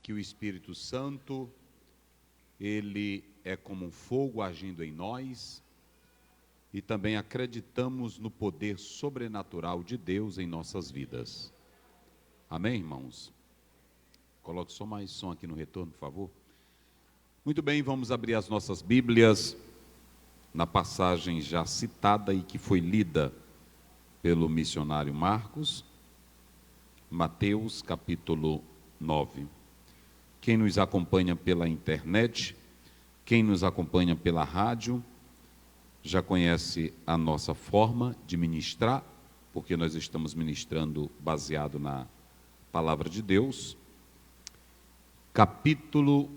que o Espírito Santo, ele é como um fogo agindo em nós, e também acreditamos no poder sobrenatural de Deus em nossas vidas. Amém, irmãos? Coloque só mais som aqui no retorno, por favor. Muito bem, vamos abrir as nossas Bíblias na passagem já citada e que foi lida pelo missionário Marcos, Mateus capítulo 9. Quem nos acompanha pela internet, quem nos acompanha pela rádio, já conhece a nossa forma de ministrar, porque nós estamos ministrando baseado na palavra de Deus. Capítulo,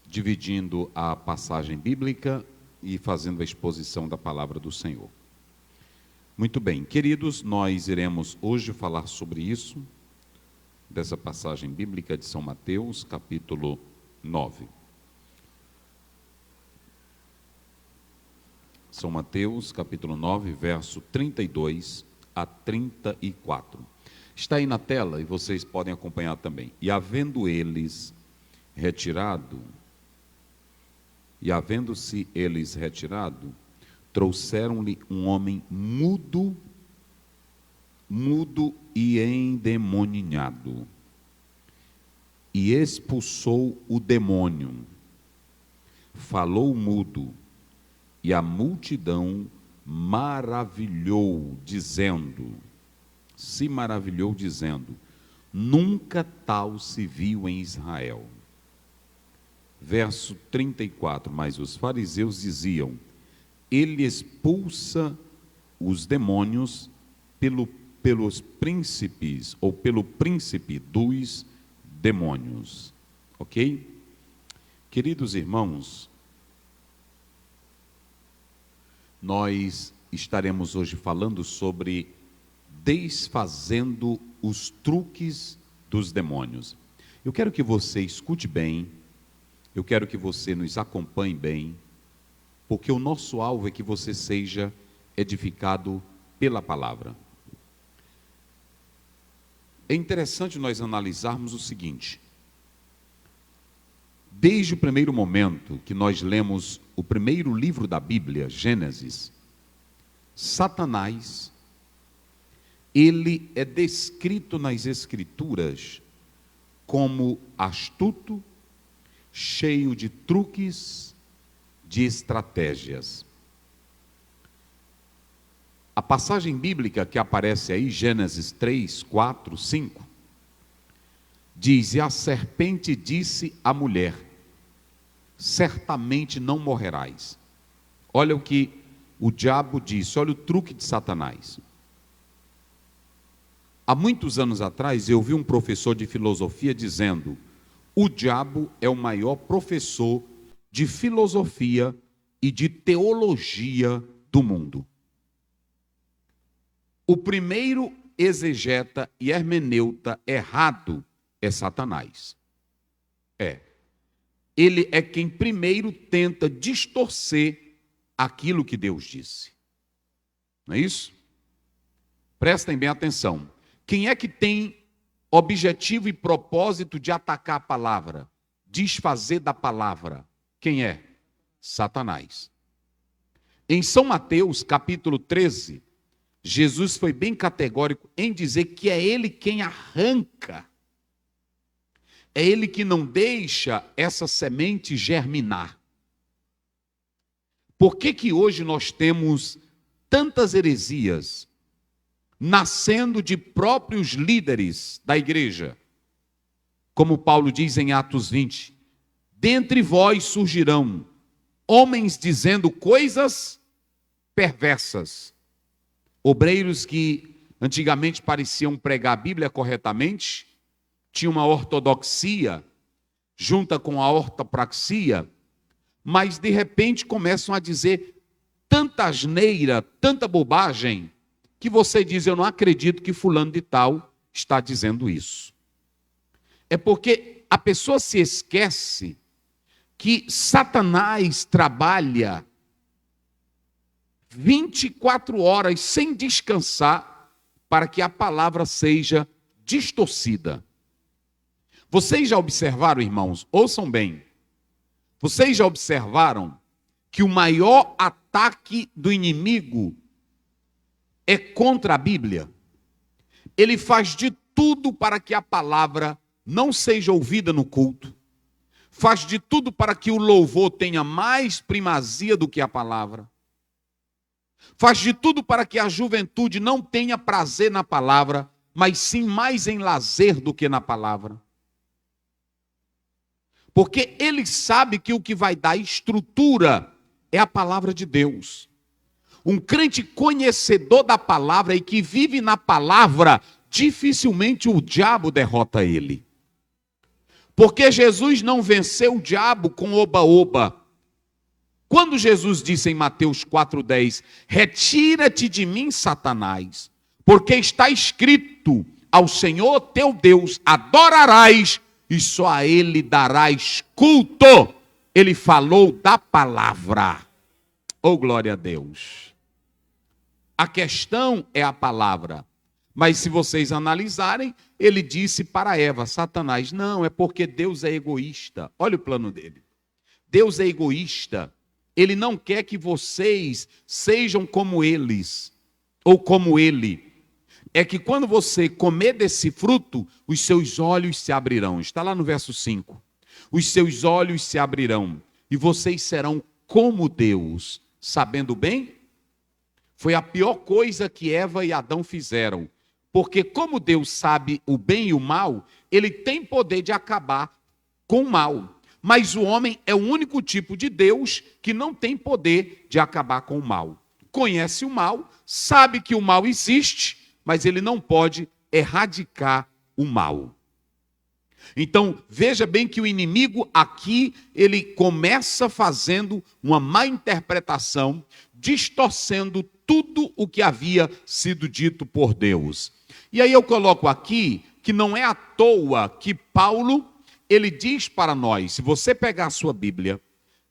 dividindo a passagem bíblica e fazendo a exposição da palavra do Senhor. Muito bem, queridos, nós iremos hoje falar sobre isso, dessa passagem bíblica de São Mateus, capítulo 9. São Mateus, capítulo 9, verso 32 a 34. Está aí na tela e vocês podem acompanhar também. E havendo-se eles retirado, trouxeram-lhe um homem mudo e endemoninhado, e expulsou o demônio. Falou mudo, e a multidão se maravilhou, dizendo, nunca tal se viu em Israel. Verso 34, mas os fariseus diziam, ele expulsa os demônios pelos príncipes, ou pelo príncipe dos demônios. Ok? Queridos irmãos, nós estaremos hoje falando sobre desfazendo os truques dos demônios. Eu quero que você escute bem, eu quero que você nos acompanhe bem, porque o nosso alvo é que você seja edificado pela palavra. É interessante nós analisarmos o seguinte: desde o primeiro momento que nós lemos o primeiro livro da Bíblia, Gênesis, Satanás, ele é descrito nas Escrituras como astuto, cheio de truques, de estratégias. A passagem bíblica que aparece aí, Gênesis 3, 4, 5, diz, e a serpente disse à mulher, certamente não morrerás. Olha o que o diabo disse, olha o truque de Satanás. Há muitos anos atrás, eu vi um professor de filosofia dizendo, o diabo é o maior professor de filosofia e de teologia do mundo. O primeiro exegeta e hermeneuta errado é Satanás. Ele é quem primeiro tenta distorcer aquilo que Deus disse. Não é isso? Prestem bem atenção. Quem é que tem objetivo e propósito de atacar a palavra? Desfazer da palavra. Quem é? Satanás. Em São Mateus, capítulo 13, Jesus foi bem categórico em dizer que é ele quem arranca. É ele que não deixa essa semente germinar. Por que hoje nós temos tantas heresias nascendo de próprios líderes da igreja? Como Paulo diz em Atos 20, dentre vós surgirão homens dizendo coisas perversas. Obreiros que antigamente pareciam pregar a Bíblia corretamente, tinham uma ortodoxia junta com a ortopraxia, mas de repente começam a dizer tanta asneira, tanta bobagem, que você diz, eu não acredito que fulano de tal está dizendo isso. É porque a pessoa se esquece que Satanás trabalha 24 horas sem descansar para que a palavra seja distorcida. Vocês já observaram, irmãos? Ouçam bem. Vocês já observaram que o maior ataque do inimigo é contra a Bíblia? Ele faz de tudo para que a palavra não seja ouvida no culto. Faz de tudo para que o louvor tenha mais primazia do que a palavra. Faz de tudo para que a juventude não tenha prazer na palavra, mas sim mais em lazer do que na palavra. Porque ele sabe que o que vai dar estrutura é a palavra de Deus. Um crente conhecedor da palavra e que vive na palavra, dificilmente o diabo derrota ele. Porque Jesus não venceu o diabo com oba-oba. Quando Jesus disse em Mateus 4,10, retira-te de mim, Satanás, porque está escrito, ao Senhor teu Deus adorarás e só a ele darás culto. Ele falou da palavra. Oh, glória a Deus. A questão é a palavra. Mas se vocês analisarem, ele disse para Eva, Satanás, não, é porque Deus é egoísta. Olha o plano dele. Deus é egoísta. Ele não quer que vocês sejam como eles, ou como ele. É que quando você comer desse fruto, os seus olhos se abrirão. Está lá no verso 5. Os seus olhos se abrirão, e vocês serão como Deus, sabendo bem? Foi a pior coisa que Eva e Adão fizeram. Porque como Deus sabe o bem e o mal, ele tem poder de acabar com o mal. Mas o homem é o único tipo de Deus que não tem poder de acabar com o mal. Conhece o mal, sabe que o mal existe, mas ele não pode erradicar o mal. Então, veja bem que o inimigo aqui, ele começa fazendo uma má interpretação, distorcendo tudo o que havia sido dito por Deus. E aí eu coloco aqui que não é à toa que Paulo, ele diz para nós, se você pegar a sua Bíblia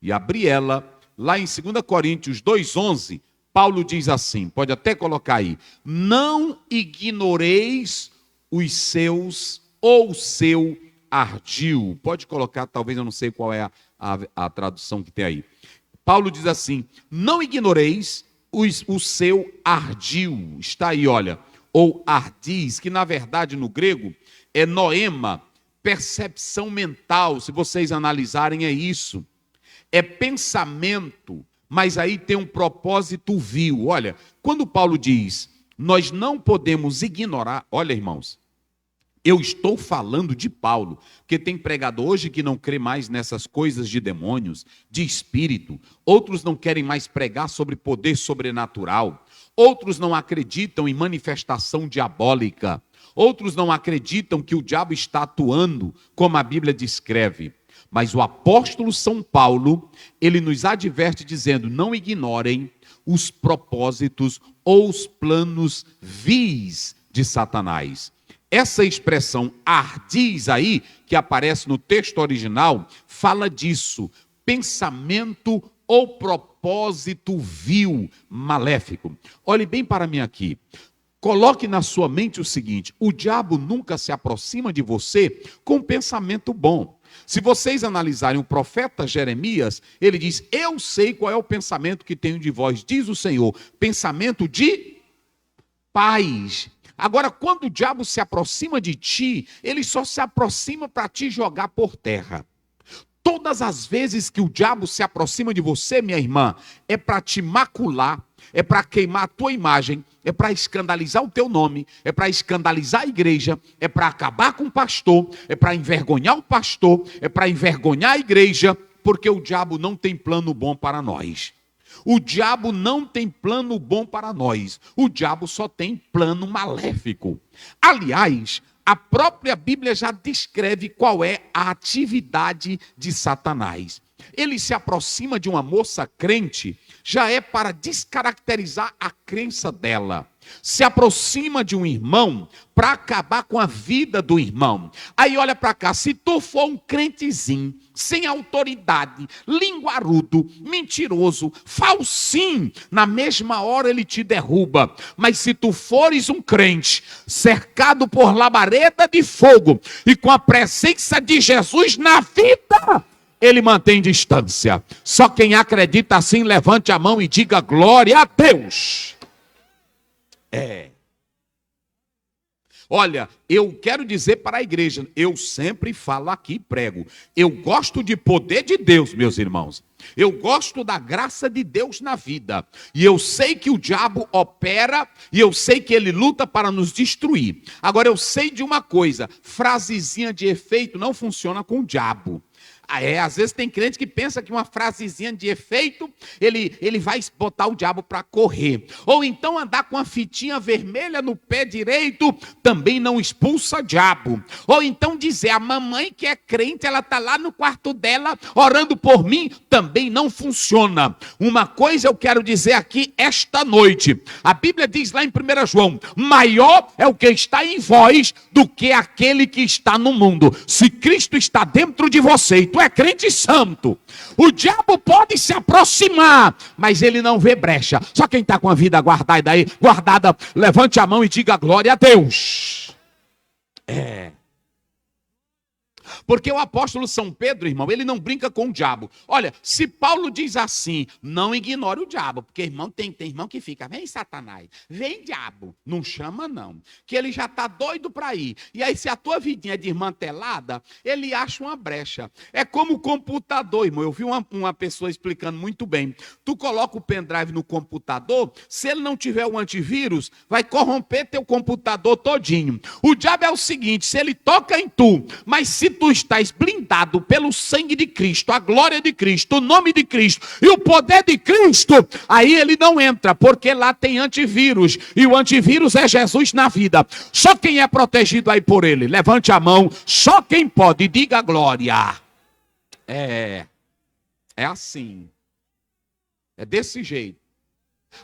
e abrir ela, lá em 2 Coríntios 2,11, Paulo diz assim, pode até colocar aí, não ignoreis os seus ou seu ardil. Pode colocar, talvez eu não sei qual é a tradução que tem aí. Paulo diz assim, não ignoreis o seu ardil. Está aí, olha, ou ardis, que na verdade no grego é noema, percepção mental, se vocês analisarem é isso. É pensamento, mas aí tem um propósito vil. Olha, quando Paulo diz, nós não podemos ignorar, olha irmãos, eu estou falando de Paulo, porque tem pregador hoje que não crê mais nessas coisas de demônios, de espírito. Outros não querem mais pregar sobre poder sobrenatural. Outros não acreditam em manifestação diabólica. Outros não acreditam que o diabo está atuando, como a Bíblia descreve. Mas o apóstolo São Paulo, ele nos adverte dizendo, não ignorem os propósitos ou os planos vis de Satanás. Essa expressão ardis aí, que aparece no texto original, fala disso, pensamento ou propósito vil, maléfico. Olhe bem para mim aqui. Coloque na sua mente o seguinte, o diabo nunca se aproxima de você com pensamento bom. Se vocês analisarem o profeta Jeremias, ele diz, eu sei qual é o pensamento que tenho de vós, diz o Senhor, pensamento de paz. Agora, quando o diabo se aproxima de ti, ele só se aproxima para te jogar por terra. Todas as vezes que o diabo se aproxima de você, minha irmã, é para te macular, é para queimar a tua imagem, é para escandalizar o teu nome, é para escandalizar a igreja, é para acabar com o pastor, é para envergonhar o pastor, é para envergonhar a igreja, porque o diabo não tem plano bom para nós. O diabo não tem plano bom para nós. O diabo só tem plano maléfico. Aliás, a própria Bíblia já descreve qual é a atividade de Satanás. Ele se aproxima de uma moça crente, já é para descaracterizar a crença dela. se aproxima de um irmão para acabar com a vida do irmão. Aí olha para cá, se tu for um crentezinho, sem autoridade, linguarudo, mentiroso, falsinho, na mesma hora ele te derruba. Mas se tu fores um crente, cercado por labareda de fogo e com a presença de Jesus na vida, ele mantém distância. Só quem acredita assim, levante a mão e diga glória a Deus. Olha, eu quero dizer para a igreja, eu sempre falo aqui, prego, eu gosto de poder de Deus, meus irmãos. Eu gosto da graça de Deus na vida. E eu sei que o diabo opera e eu sei que ele luta para nos destruir. Agora eu sei de uma coisa, frasezinha de efeito não funciona com o diabo. Às vezes tem crente que pensa que uma frasezinha de efeito, ele vai botar o diabo para correr. Ou então andar com a fitinha vermelha no pé direito, também não expulsa diabo. Ou então dizer, a mamãe que é crente, ela está lá no quarto dela, orando por mim, também não funciona. Uma coisa eu quero dizer aqui esta noite. A Bíblia diz lá em 1 João, maior é o que está em vós do que aquele que está no mundo. Se Cristo está dentro de você e tu é crente santo, o diabo pode se aproximar, mas ele não vê brecha. Só quem está com a vida guardada aí, levante a mão e diga glória a Deus. Porque o apóstolo São Pedro, irmão, ele não brinca com o diabo. Olha, se Paulo diz assim, não ignore o diabo, porque irmão, tem irmão que fica, vem Satanás, vem diabo, não chama não, que ele já está doido para ir. E aí se a tua vidinha é desmantelada, ele acha uma brecha. É como o computador, irmão, eu vi uma pessoa explicando muito bem. Tu coloca o pendrive no computador, se ele não tiver o antivírus, vai corromper teu computador todinho. O diabo é o seguinte, se ele toca em tu, mas se tu estás blindado pelo sangue de Cristo, a glória de Cristo, o nome de Cristo e o poder de Cristo, aí ele não entra, porque lá tem antivírus, e o antivírus é Jesus na vida. Só quem é protegido aí por ele, levante a mão, só quem pode, diga glória. É assim, é desse jeito.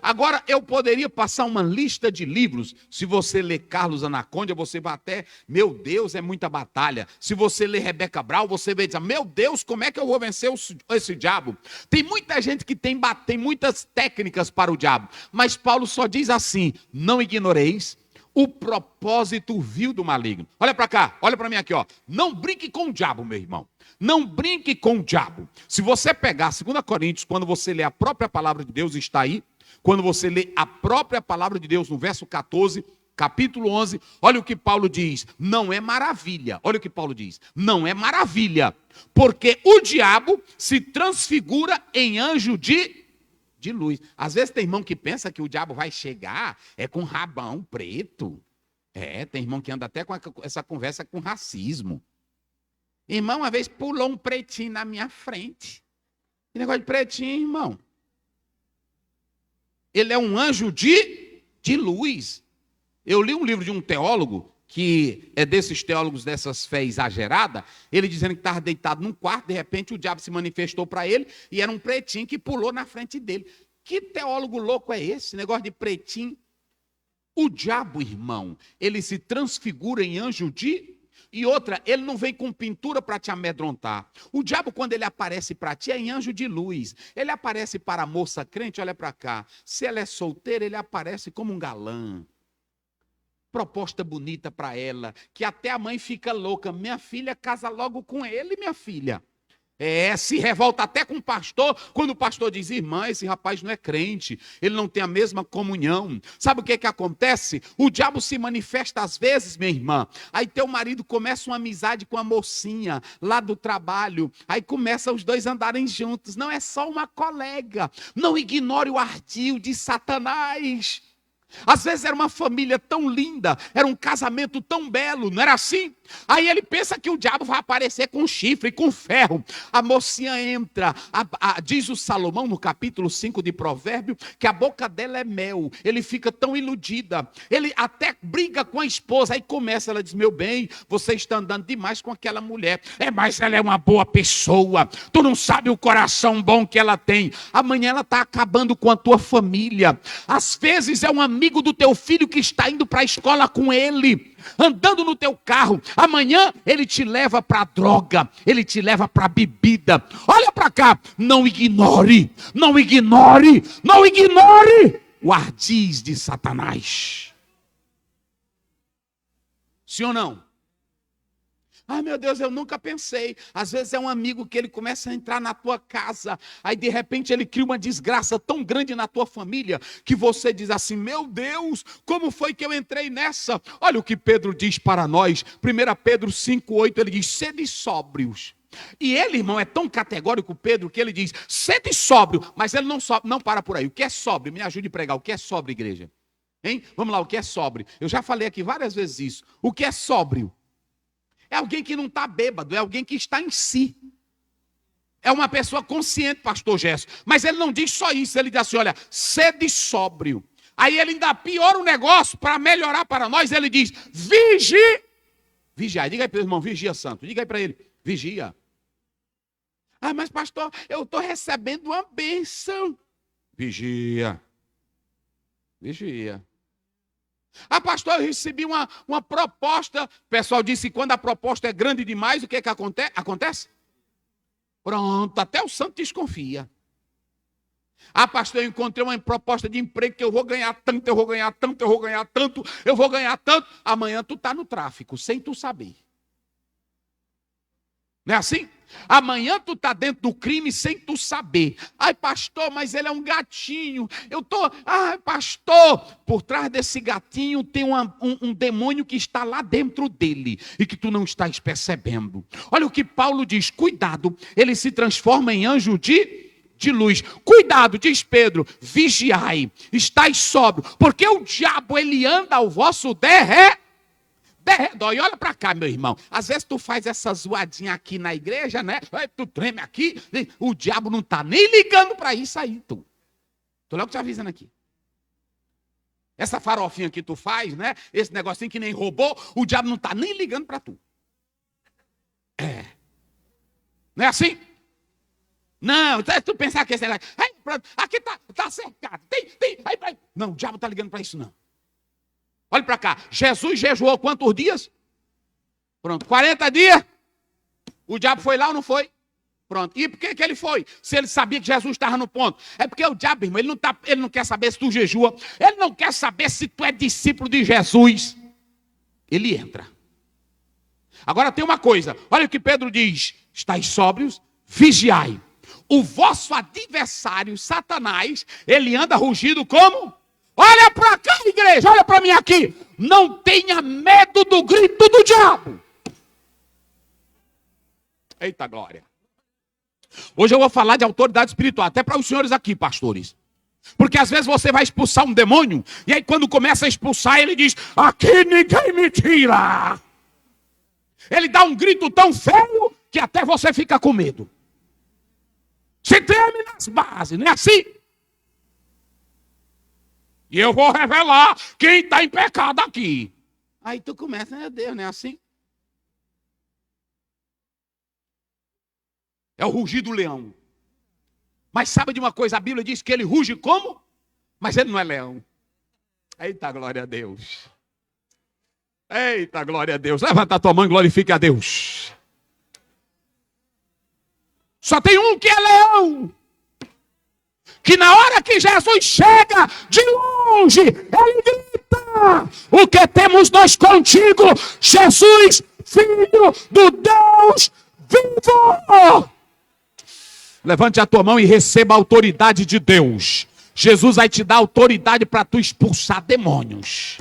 Agora, eu poderia passar uma lista de livros. Se você ler Carlos Anaconda, você vai até, meu Deus, é muita batalha. Se você ler Rebeca Brown, você vai dizer, meu Deus, como é que eu vou vencer esse diabo? Tem muita gente que tem muitas técnicas para o diabo. Mas Paulo só diz assim, não ignoreis o propósito vil do maligno. Olha para cá, olha para mim aqui, ó. Não brinque com o diabo, meu irmão. Não brinque com o diabo. Se você pegar 2 Coríntios, quando você lê a própria palavra de Deus, está aí. Quando você lê a própria palavra de Deus no verso 14, capítulo 11, olha o que Paulo diz. Não é maravilha. Olha o que Paulo diz. Não é maravilha. Porque o diabo se transfigura em anjo de luz. Às vezes tem irmão que pensa que o diabo vai chegar com rabão preto. Tem irmão que anda até com essa conversa com racismo. Irmão, uma vez pulou um pretinho na minha frente. Que negócio de pretinho, irmão? Ele é um anjo de luz. Eu li um livro de um teólogo, que é desses teólogos dessas fé exagerada, ele dizendo que estava deitado num quarto, de repente o diabo se manifestou para ele, e era um pretinho que pulou na frente dele. Que teólogo louco é esse? Negócio de pretinho. O diabo, irmão, ele se transfigura em anjo de... E outra, ele não vem com pintura para te amedrontar. O diabo, quando ele aparece para ti, é em anjo de luz. Ele aparece para a moça crente, olha para cá. Se ela é solteira, ele aparece como um galã. Proposta bonita para ela, que até a mãe fica louca. Minha filha, casa logo com ele, minha filha. Se revolta até com o pastor, quando o pastor diz, irmã, esse rapaz não é crente, ele não tem a mesma comunhão. Sabe o que acontece? O diabo se manifesta às vezes, minha irmã, aí teu marido começa uma amizade com a mocinha lá do trabalho, aí começa os dois andarem juntos, não é só uma colega, não ignore o ardil de Satanás. Às vezes era uma família tão linda, era um casamento tão belo, não era assim? Aí ele pensa que o diabo vai aparecer com chifre, com ferro. A mocinha entra, diz o Salomão no capítulo 5 de Provérbio, que a boca dela é mel. Ele fica tão iludida. Ele até briga com a esposa. Aí começa, ela diz, meu bem, você está andando demais com aquela mulher. Mas ela é uma boa pessoa. Tu não sabe o coração bom que ela tem. Amanhã ela está acabando com a tua família. Às vezes é um amigo do teu filho que está indo para a escola com ele, andando no teu carro. Amanhã ele te leva para droga, ele te leva para bebida. Olha para cá, não ignore, não ignore, não ignore o ardis de Satanás. Sim ou não? Ai, meu Deus, eu nunca pensei. Às vezes é um amigo que ele começa a entrar na tua casa, aí de repente ele cria uma desgraça tão grande na tua família, que você diz assim, meu Deus, como foi que eu entrei nessa? Olha o que Pedro diz para nós, 1 Pedro 5,8, ele diz, sede sóbrios. E ele, irmão, é tão categórico, Pedro, que ele diz, sede sóbrio, mas ele não para por aí. O que é sóbrio? Me ajude a pregar, o que é sóbrio, igreja? Hein? Vamos lá, o que é sóbrio? Eu já falei aqui várias vezes isso. O que é sóbrio? É alguém que não está bêbado, é alguém que está em si. É uma pessoa consciente, pastor Gerson. Mas ele não diz só isso, ele diz assim, olha, sede sóbrio. Aí ele ainda piora o negócio para melhorar para nós, ele diz, vigiai. Diga aí para o irmão, vigia santo. Diga aí para ele, vigia. Ah, mas pastor, eu estou recebendo uma bênção. Vigia. Vigia. Ah, pastor, eu recebi uma proposta. O pessoal disse que quando a proposta é grande demais, o que acontece? Pronto, até o santo desconfia. Ah, pastor, eu encontrei uma proposta de emprego que eu vou ganhar tanto, eu vou ganhar tanto, eu vou ganhar tanto, eu vou ganhar tanto. Amanhã tu está no tráfico, sem tu saber. Não é assim? Amanhã tu está dentro do crime sem tu saber. Ai, pastor, mas ele é um gatinho. Ai, pastor, por trás desse gatinho tem um demônio que está lá dentro dele e que tu não estás percebendo. Olha o que Paulo diz, cuidado, ele se transforma em anjo de luz. Cuidado, diz Pedro, vigiai, estais sóbrio, porque o diabo ele anda ao vosso derredor. E olha para cá, meu irmão. Às vezes tu faz essa zoadinha aqui na igreja, né? Tu treme aqui. O diabo não está nem ligando para isso aí, tu. Tô logo te avisando aqui. Essa farofinha que tu faz, né? Esse negocinho que nem robô, o diabo não está nem ligando para tu. É. Não é assim? Não, tu pensar que esse negócio... Aqui tá cercado. Tem. Não, o diabo não está ligando para isso, não. Olha para cá, Jesus jejuou quantos dias? Pronto, 40 dias. O diabo foi lá ou não foi? Pronto, e por que ele foi? Se ele sabia que Jesus estava no ponto. É porque o diabo, irmão, ele não quer saber se tu jejua. Ele não quer saber se tu é discípulo de Jesus. Ele entra. Agora tem uma coisa, olha o que Pedro diz. Estais sóbrios, vigiai. O vosso adversário, Satanás, ele anda rugido como... Olha para cá, igreja, olha para mim aqui. Não tenha medo do grito do diabo. Eita glória. Hoje eu vou falar de autoridade espiritual, até para os senhores aqui, pastores. Porque às vezes você vai expulsar um demônio, e aí quando começa a expulsar, ele diz, aqui ninguém me tira. Ele dá um grito tão feio, que até você fica com medo. Se treme nas bases, não é assim? E eu vou revelar quem está em pecado aqui. Aí tu começa, meu Deus, não é assim? É o rugir do leão. Mas sabe de uma coisa? A Bíblia diz que ele ruge como? Mas ele não é leão. Eita, glória a Deus. Eita, glória a Deus. Levanta a tua mão e glorifique a Deus. Só tem um que é leão. Que na hora que Jesus chega de longe, ele grita, o que temos nós contigo, Jesus, Filho do Deus vivo. Levante a tua mão e receba a autoridade de Deus. Jesus vai te dar autoridade para tu expulsar demônios.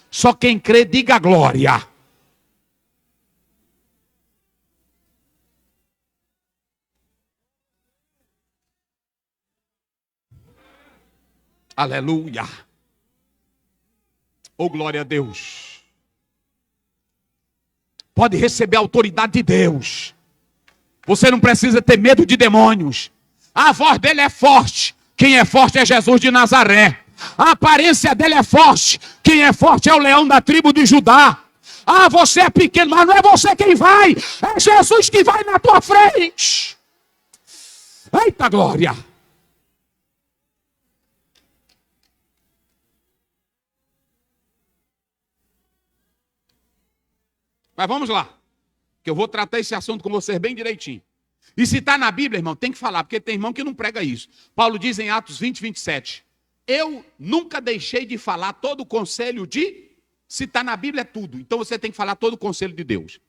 Só quem crê, diga glória. Aleluia. Oh, glória a Deus. pode receber a autoridade de Deus. Você não precisa ter medo de demônios. A voz dele é forte. Quem é forte é Jesus de Nazaré. A aparência dele é forte. Quem é forte é o leão da tribo de Judá. Ah, você é pequeno, mas não é você quem vai. É Jesus que vai na tua frente. Eita glória. Mas vamos lá, que eu vou tratar esse assunto com vocês bem direitinho. E se está na Bíblia, irmão, tem que falar, porque tem irmão que não prega isso. Paulo diz em Atos 20, 27, eu nunca deixei de falar todo o conselho de... Se está na Bíblia é tudo, então você tem que falar todo o conselho de Deus.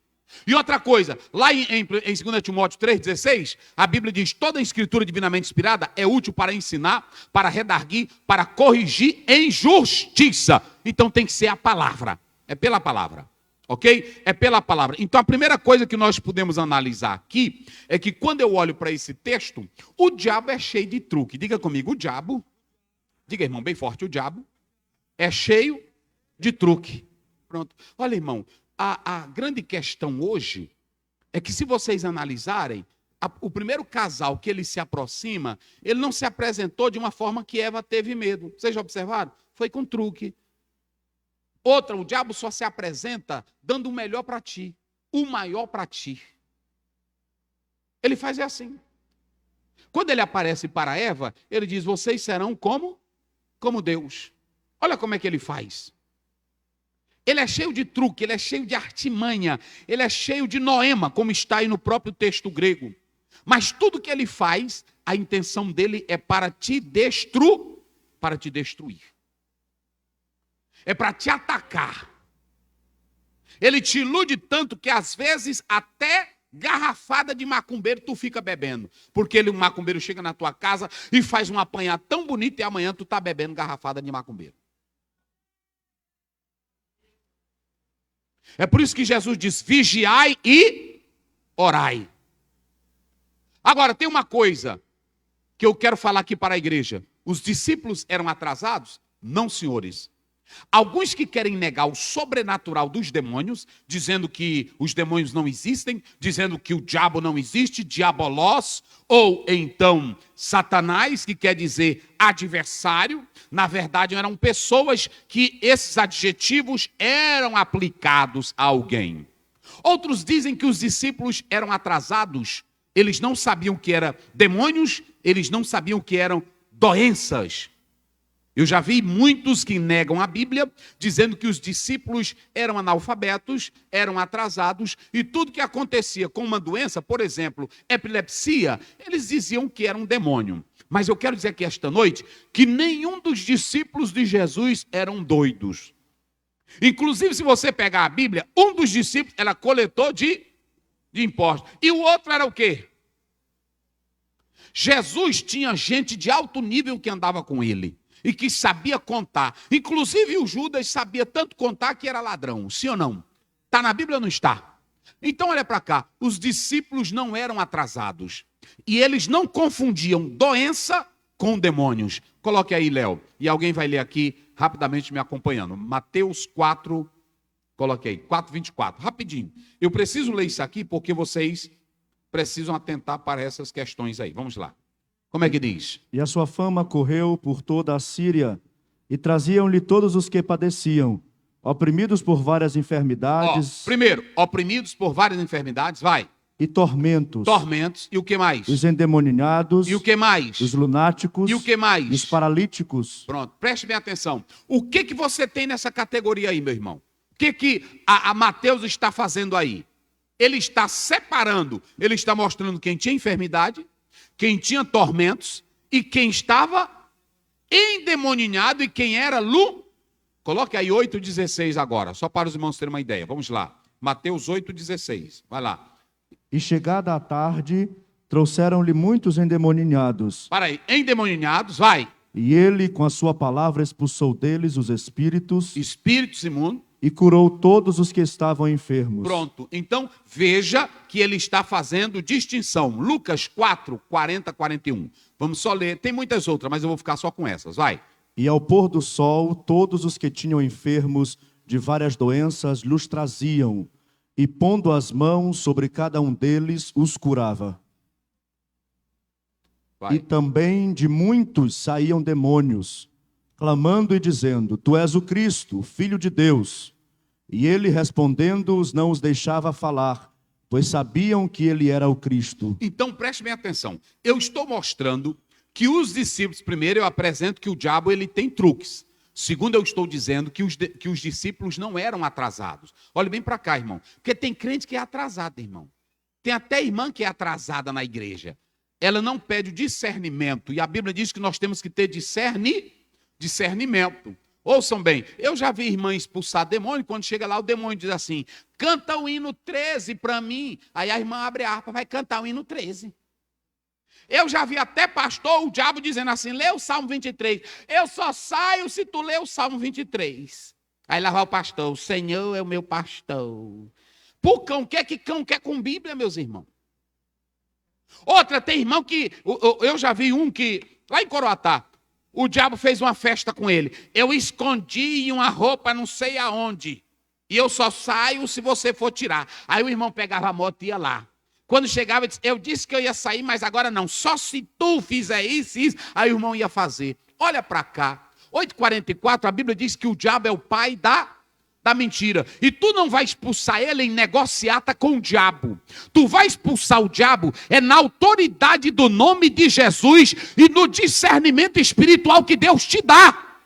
E outra coisa, lá em 2 Timóteo 3,16, a Bíblia diz, toda a escritura divinamente inspirada é útil para ensinar, para redarguir, para corrigir em justiça. Então tem que ser a palavra, é pela palavra. Ok? É pela palavra. Então a primeira coisa que nós podemos analisar aqui é que quando eu olho para esse texto, o diabo é cheio de truque. Diga comigo, o diabo, diga irmão bem forte, o diabo é cheio de truque. Pronto. Olha irmão, a grande questão hoje é que se vocês analisarem, o primeiro casal que ele se aproxima, ele não se apresentou de uma forma que Eva teve medo. Vocês já observaram? Foi com truque. Outra, o diabo só se apresenta dando o melhor para ti, o maior para ti. Ele faz assim. Quando ele aparece para Eva, ele diz, vocês serão como Deus. Olha como é que ele faz. Ele é cheio de truque, ele é cheio de artimanha, ele é cheio de noema, como está aí no próprio texto grego. Mas tudo que ele faz, a intenção dele é para te destruir. É para te atacar. Ele te ilude tanto que às vezes até garrafada de macumbeiro tu fica bebendo. Porque o macumbeiro chega na tua casa e faz um apanhado tão bonito e amanhã tu está bebendo garrafada de macumbeiro. É por isso que Jesus diz, vigiai e orai. Agora tem uma coisa que eu quero falar aqui para a igreja. Os discípulos eram atrasados? Não, senhores. Alguns que querem negar o sobrenatural dos demônios, dizendo que os demônios não existem, dizendo que o diabo não existe, diabolós, ou então Satanás, que quer dizer adversário. Na verdade, eram pessoas que esses adjetivos eram aplicados a alguém. Outros dizem que os discípulos eram atrasados, eles não sabiam o que eram demônios, eles não sabiam o que eram doenças. Eu já vi muitos que negam a Bíblia, dizendo que os discípulos eram analfabetos, eram atrasados, e tudo que acontecia com uma doença, por exemplo, epilepsia, eles diziam que era um demônio. Mas eu quero dizer aqui esta noite que nenhum dos discípulos de Jesus eram doidos. Inclusive, se você pegar a Bíblia, um dos discípulos era coletor de impostos. E o outro era o quê? Jesus tinha gente de alto nível que andava com ele. E que sabia contar. Inclusive o Judas sabia tanto contar que era ladrão. Sim ou não? Está na Bíblia ou não está? Então olha para cá. Os discípulos não eram atrasados. E eles não confundiam doença com demônios. Coloque aí, Léo. E alguém vai ler aqui, rapidamente me acompanhando. Mateus 4, coloque aí, 4:24. Rapidinho. Eu preciso ler isso aqui porque vocês precisam atentar para essas questões aí. Vamos lá. Como é que diz? E a sua fama correu por toda a Síria, e traziam-lhe todos os que padeciam, oprimidos por várias enfermidades. Primeiro, oprimidos por várias enfermidades, vai. E tormentos. Tormentos, e o que mais? Os endemoniados. E o que mais? Os lunáticos. E o que mais? Os paralíticos. Pronto, preste bem atenção. O que você tem nessa categoria aí, meu irmão? O que a Mateus está fazendo aí? Ele está separando, ele está mostrando quem tinha enfermidade, quem tinha tormentos e quem estava endemoninhado e quem era Coloque aí 8,16 agora, só para os irmãos terem uma ideia. Vamos lá. Mateus 8,16. Vai lá. E chegada a tarde, trouxeram-lhe muitos endemoniados. Para aí, endemoniados, vai. E ele, com a sua palavra, expulsou deles os espíritos imundos. E curou todos os que estavam enfermos. Pronto. Então, veja que ele está fazendo distinção. Lucas 4, 40, 41. Vamos só ler. Tem muitas outras, mas eu vou ficar só com essas. Vai. E ao pôr do sol, todos os que tinham enfermos de várias doenças lhes traziam, e pondo as mãos sobre cada um deles, os curava. Vai. E também de muitos saíam demônios, clamando e dizendo: Tu és o Cristo, o Filho de Deus. E ele, respondendo-os, não os deixava falar, pois sabiam que ele era o Cristo. Então, preste bem atenção. Eu estou mostrando que os discípulos, primeiro eu apresento que o diabo ele tem truques. Segundo, eu estou dizendo que os discípulos não eram atrasados. Olhe bem para cá, irmão. Porque tem crente que é atrasado, irmão. Tem até irmã que é atrasada na igreja. Ela não pede o discernimento. E a Bíblia diz que nós temos que ter discernimento. Ouçam bem, eu já vi irmã expulsar demônio, quando chega lá o demônio diz assim: canta o hino 13 para mim. Aí a irmã abre a harpa, vai cantar o hino 13. Eu já vi até pastor, o diabo dizendo assim: lê o Salmo 23. Eu só saio se tu lê o Salmo 23. Aí lá vai o pastor: o Senhor é o meu pastor. Por cão quer com Bíblia, meus irmãos? Outra, tem irmão que, eu já vi um que, lá em Coroatá, o diabo fez uma festa com ele. Eu escondi uma roupa não sei aonde. E eu só saio se você for tirar. Aí o irmão pegava a moto e ia lá. Quando chegava, eu disse que eu ia sair, mas agora não. Só se tu fizer isso e isso. Aí o irmão ia fazer. Olha para cá. 8h44, a Bíblia diz que o diabo é o pai da mentira. E tu não vai expulsar ele em negociata com o diabo. Tu vai expulsar o diabo na autoridade do nome de Jesus e no discernimento espiritual que Deus te dá.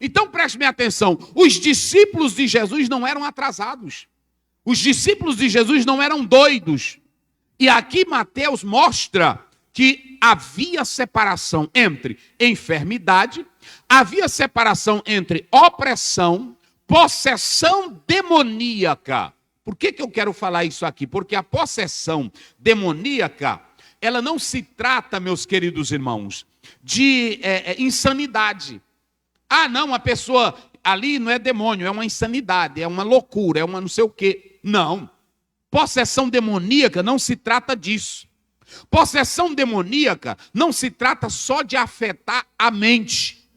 Então preste bem atenção. Os discípulos de Jesus não eram atrasados. Os discípulos de Jesus não eram doidos. E aqui Mateus mostra que havia separação entre enfermidade, havia separação entre opressão, possessão demoníaca. Por que eu quero falar isso aqui? Porque a possessão demoníaca, ela não se trata, meus queridos irmãos, de insanidade. Ah, não, a pessoa ali não é demônio, é uma insanidade, é uma loucura, é uma não sei o quê. Não. Possessão demoníaca não se trata disso. Possessão demoníaca não se trata só de afetar a mente.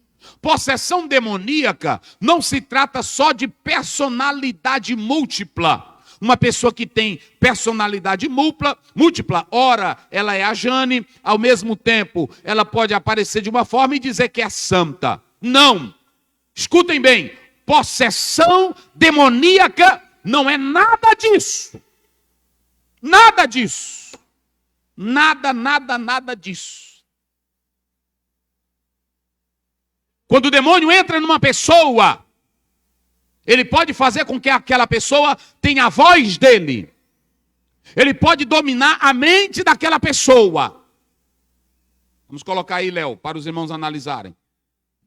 Possessão demoníaca não se trata só de personalidade múltipla. Uma pessoa que tem personalidade múltipla, ora ela é a Jane, ao mesmo tempo ela pode aparecer de uma forma e dizer que é santa. Não. Escutem bem, possessão demoníaca não é nada disso. Nada disso. Nada disso. Quando o demônio entra numa pessoa, ele pode fazer com que aquela pessoa tenha a voz dele. Ele pode dominar a mente daquela pessoa. Vamos colocar aí, Léo, para os irmãos analisarem.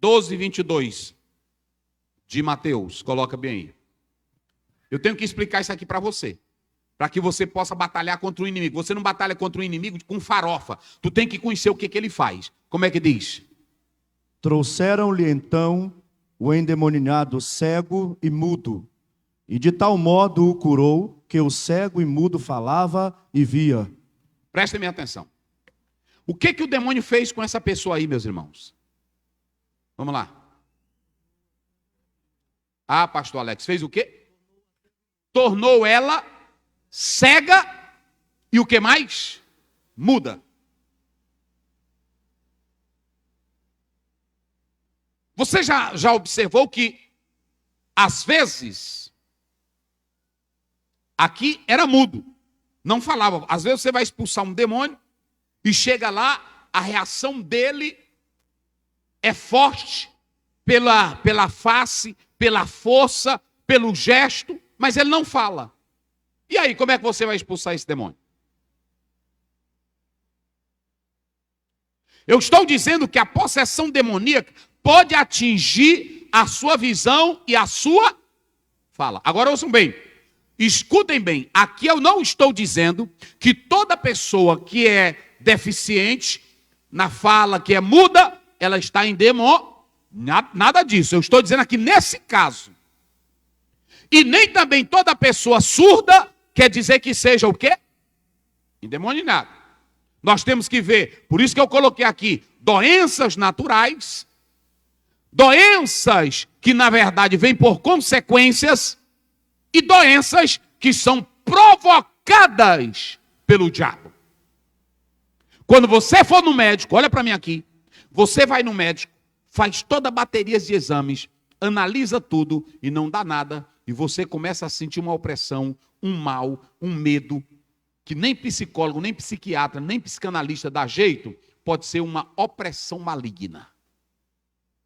12:22 de Mateus, coloca bem aí. Eu tenho que explicar isso aqui para você. Para que você possa batalhar contra o inimigo. Você não batalha contra o inimigo com farofa. Tu tem que conhecer o que ele faz. Como é que diz? Trouxeram-lhe então o endemoniado cego e mudo, e de tal modo o curou, que o cego e mudo falava e via. Prestem atenção. O que o demônio fez com essa pessoa aí, meus irmãos? Vamos lá. Ah, pastor Alex, fez o quê? Tornou ela cega e o que mais? Muda. Você já observou que, às vezes, aqui era mudo, não falava. Às vezes você vai expulsar um demônio e chega lá, a reação dele é forte pela face, pela força, pelo gesto, mas ele não fala. E aí, como é que você vai expulsar esse demônio? Eu estou dizendo que a possessão demoníaca pode atingir a sua visão e a sua fala. Agora ouçam bem, escutem bem, aqui eu não estou dizendo que toda pessoa que é deficiente na fala, que é muda, ela está em demônio. Nada disso, eu estou dizendo aqui nesse caso. E nem também toda pessoa surda quer dizer que seja o quê? Endemoniado. Nós temos que ver, por isso que eu coloquei aqui, doenças naturais, Doenças que, na verdade, vêm por consequências e doenças que são provocadas pelo diabo. Quando você for no médico, olha para mim aqui, você vai no médico, faz toda a bateria de exames, analisa tudo e não dá nada, e você começa a sentir uma opressão, um mal, um medo, que nem psicólogo, nem psiquiatra, nem psicanalista dá jeito, pode ser uma opressão maligna.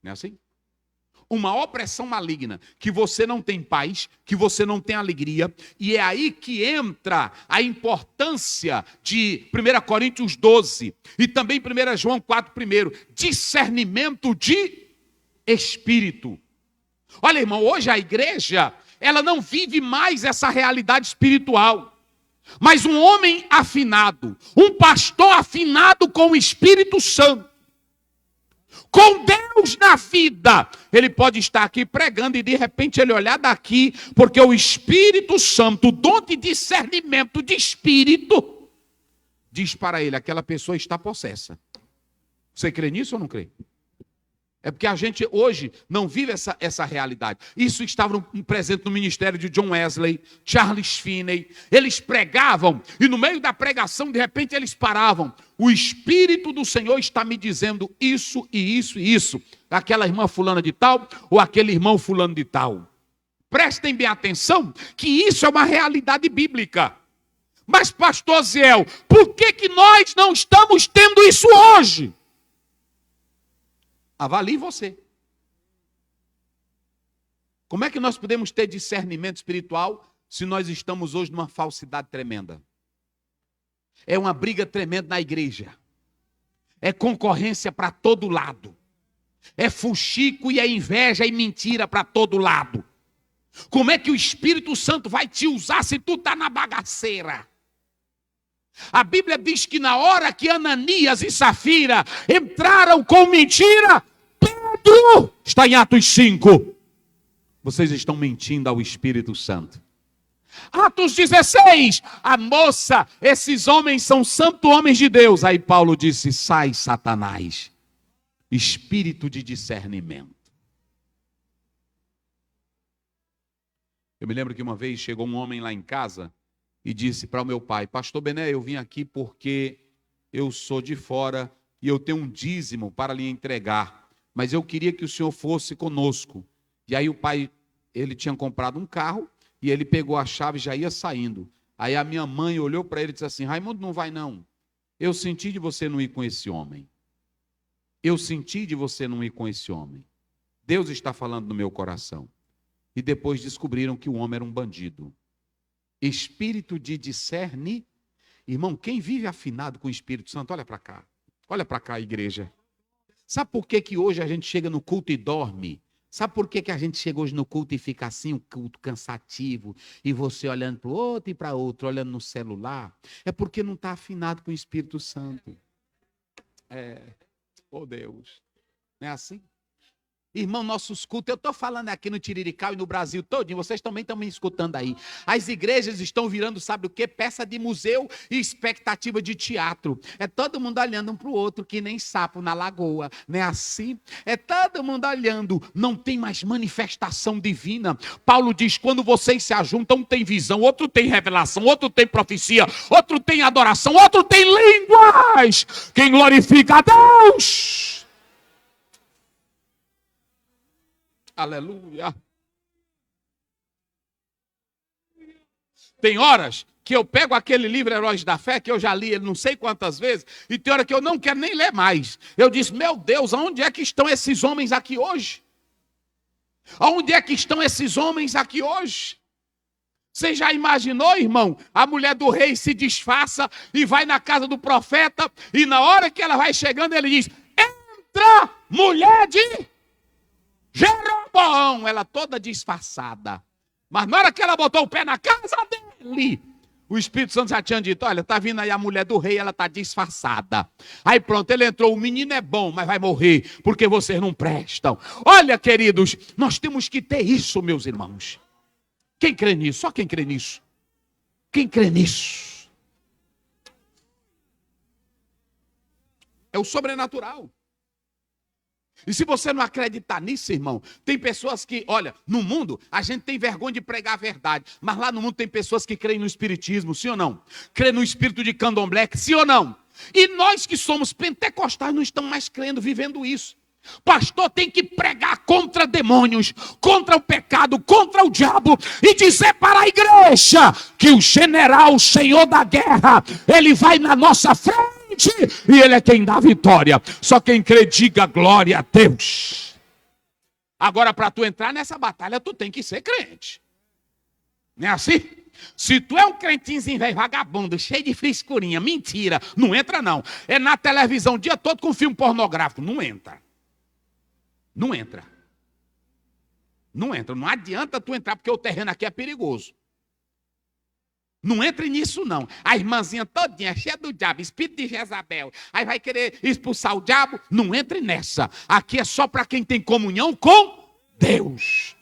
Não é assim? Uma opressão maligna, que você não tem paz, que você não tem alegria, e é aí que entra a importância de 1 Coríntios 12, e também 1 João 4, discernimento de espírito. Olha, irmão, hoje a igreja, ela não vive mais essa realidade espiritual, mas um homem afinado, um pastor afinado com o Espírito Santo, com Deus na vida, ele pode estar aqui pregando e de repente ele olhar daqui, porque o Espírito Santo, o dom de discernimento de espírito, diz para ele, aquela pessoa está possessa. Você crê nisso ou não crê? É porque a gente hoje não vive essa realidade. Isso estava presente no ministério de John Wesley, Charles Finney. Eles pregavam e no meio da pregação, de repente, eles paravam. O Espírito do Senhor está me dizendo isso e isso e isso. Aquela irmã fulana de tal ou aquele irmão fulano de tal. Prestem bem atenção que isso é uma realidade bíblica. Mas, pastor Ziel, por que nós não estamos tendo isso hoje? Avalie você. Como é que nós podemos ter discernimento espiritual se nós estamos hoje numa falsidade tremenda? É uma briga tremenda na igreja. É concorrência para todo lado. É fuxico e é inveja e mentira para todo lado. Como é que o Espírito Santo vai te usar se tu está na bagaceira? A Bíblia diz que na hora que Ananias e Safira entraram com mentira, Pedro, está em Atos 5, vocês estão mentindo ao Espírito Santo. Atos 16, a moça, esses homens são santos homens de Deus. Aí Paulo disse, sai Satanás, espírito de discernimento. Eu me lembro que uma vez chegou um homem lá em casa e disse para o meu pai, pastor Bené, eu vim aqui porque eu sou de fora e eu tenho um dízimo para lhe entregar, mas eu queria que o senhor fosse conosco. E aí o pai, ele tinha comprado um carro e ele pegou a chave e já ia saindo. Aí a minha mãe olhou para ele e disse assim, Raimundo, não vai não. Eu senti de você não ir com esse homem. Eu senti de você não ir com esse homem. Deus está falando no meu coração. E depois descobriram que o homem era um bandido. Espírito de discernir. Irmão, quem vive afinado com o Espírito Santo, olha para cá, igreja. Sabe por que hoje a gente chega no culto e dorme? Sabe por que a gente chega hoje no culto e fica assim, um culto cansativo, e você olhando para o outro e para outro, olhando no celular? É porque não está afinado com o Espírito Santo. Oh Deus, não é assim? Irmão, nossos cultos, eu estou falando aqui no Tiriricau e no Brasil todinho, vocês também estão me escutando aí. As igrejas estão virando, sabe o quê? Peça de museu e expectativa de teatro. É todo mundo olhando um para o outro, que nem sapo na lagoa, não é assim? É todo mundo olhando, não tem mais manifestação divina. Paulo diz, quando vocês se ajuntam, um tem visão, outro tem revelação, outro tem profecia, outro tem adoração, outro tem línguas. Quem glorifica a Deus? Aleluia. Tem horas que eu pego aquele livro Heróis da Fé, que eu já li ele não sei quantas vezes, e tem hora que eu não quero nem ler mais. Eu disse, meu Deus, aonde é que estão esses homens aqui hoje? Aonde é que estão esses homens aqui hoje? Você já imaginou, irmão? A mulher do rei se disfarça e vai na casa do profeta, e na hora que ela vai chegando, ele diz, entra, mulher de Jeroboão, ela toda disfarçada. Mas na hora que ela botou o pé na casa dele, o Espírito Santo já tinha dito, olha, tá vindo aí a mulher do rei, ela tá disfarçada. Aí pronto, ele entrou, o menino é bom, mas vai morrer, porque vocês não prestam. Olha, queridos, nós temos que ter isso, meus irmãos. Quem crê nisso? Só quem crê nisso. Quem crê nisso? É o sobrenatural. E se você não acreditar nisso, irmão, tem pessoas que, olha, no mundo a gente tem vergonha de pregar a verdade, mas lá no mundo tem pessoas que creem no espiritismo, sim ou não? Creem no espírito de candomblé, sim ou não? E nós que somos pentecostais não estamos mais crendo, vivendo isso. Pastor tem que pregar contra demônios, contra o pecado, contra o diabo e dizer para a igreja que o general, o Senhor da guerra, ele vai na nossa frente e ele é quem dá a vitória. Só quem crê diga glória a Deus. Agora, para tu entrar nessa batalha, tu tem que ser crente. Não é assim? Se tu é um crentinho velho vagabundo, cheio de frescurinha, mentira, não entra não. É na televisão o dia todo com filme pornográfico, não entra. Não entra. Não entra. Não adianta tu entrar, porque o terreno aqui é perigoso. Não entre nisso, não. A irmãzinha todinha, cheia do diabo, espírito de Jezabel. Aí vai querer expulsar o diabo. Não entre nessa. Aqui é só para quem tem comunhão com Deus.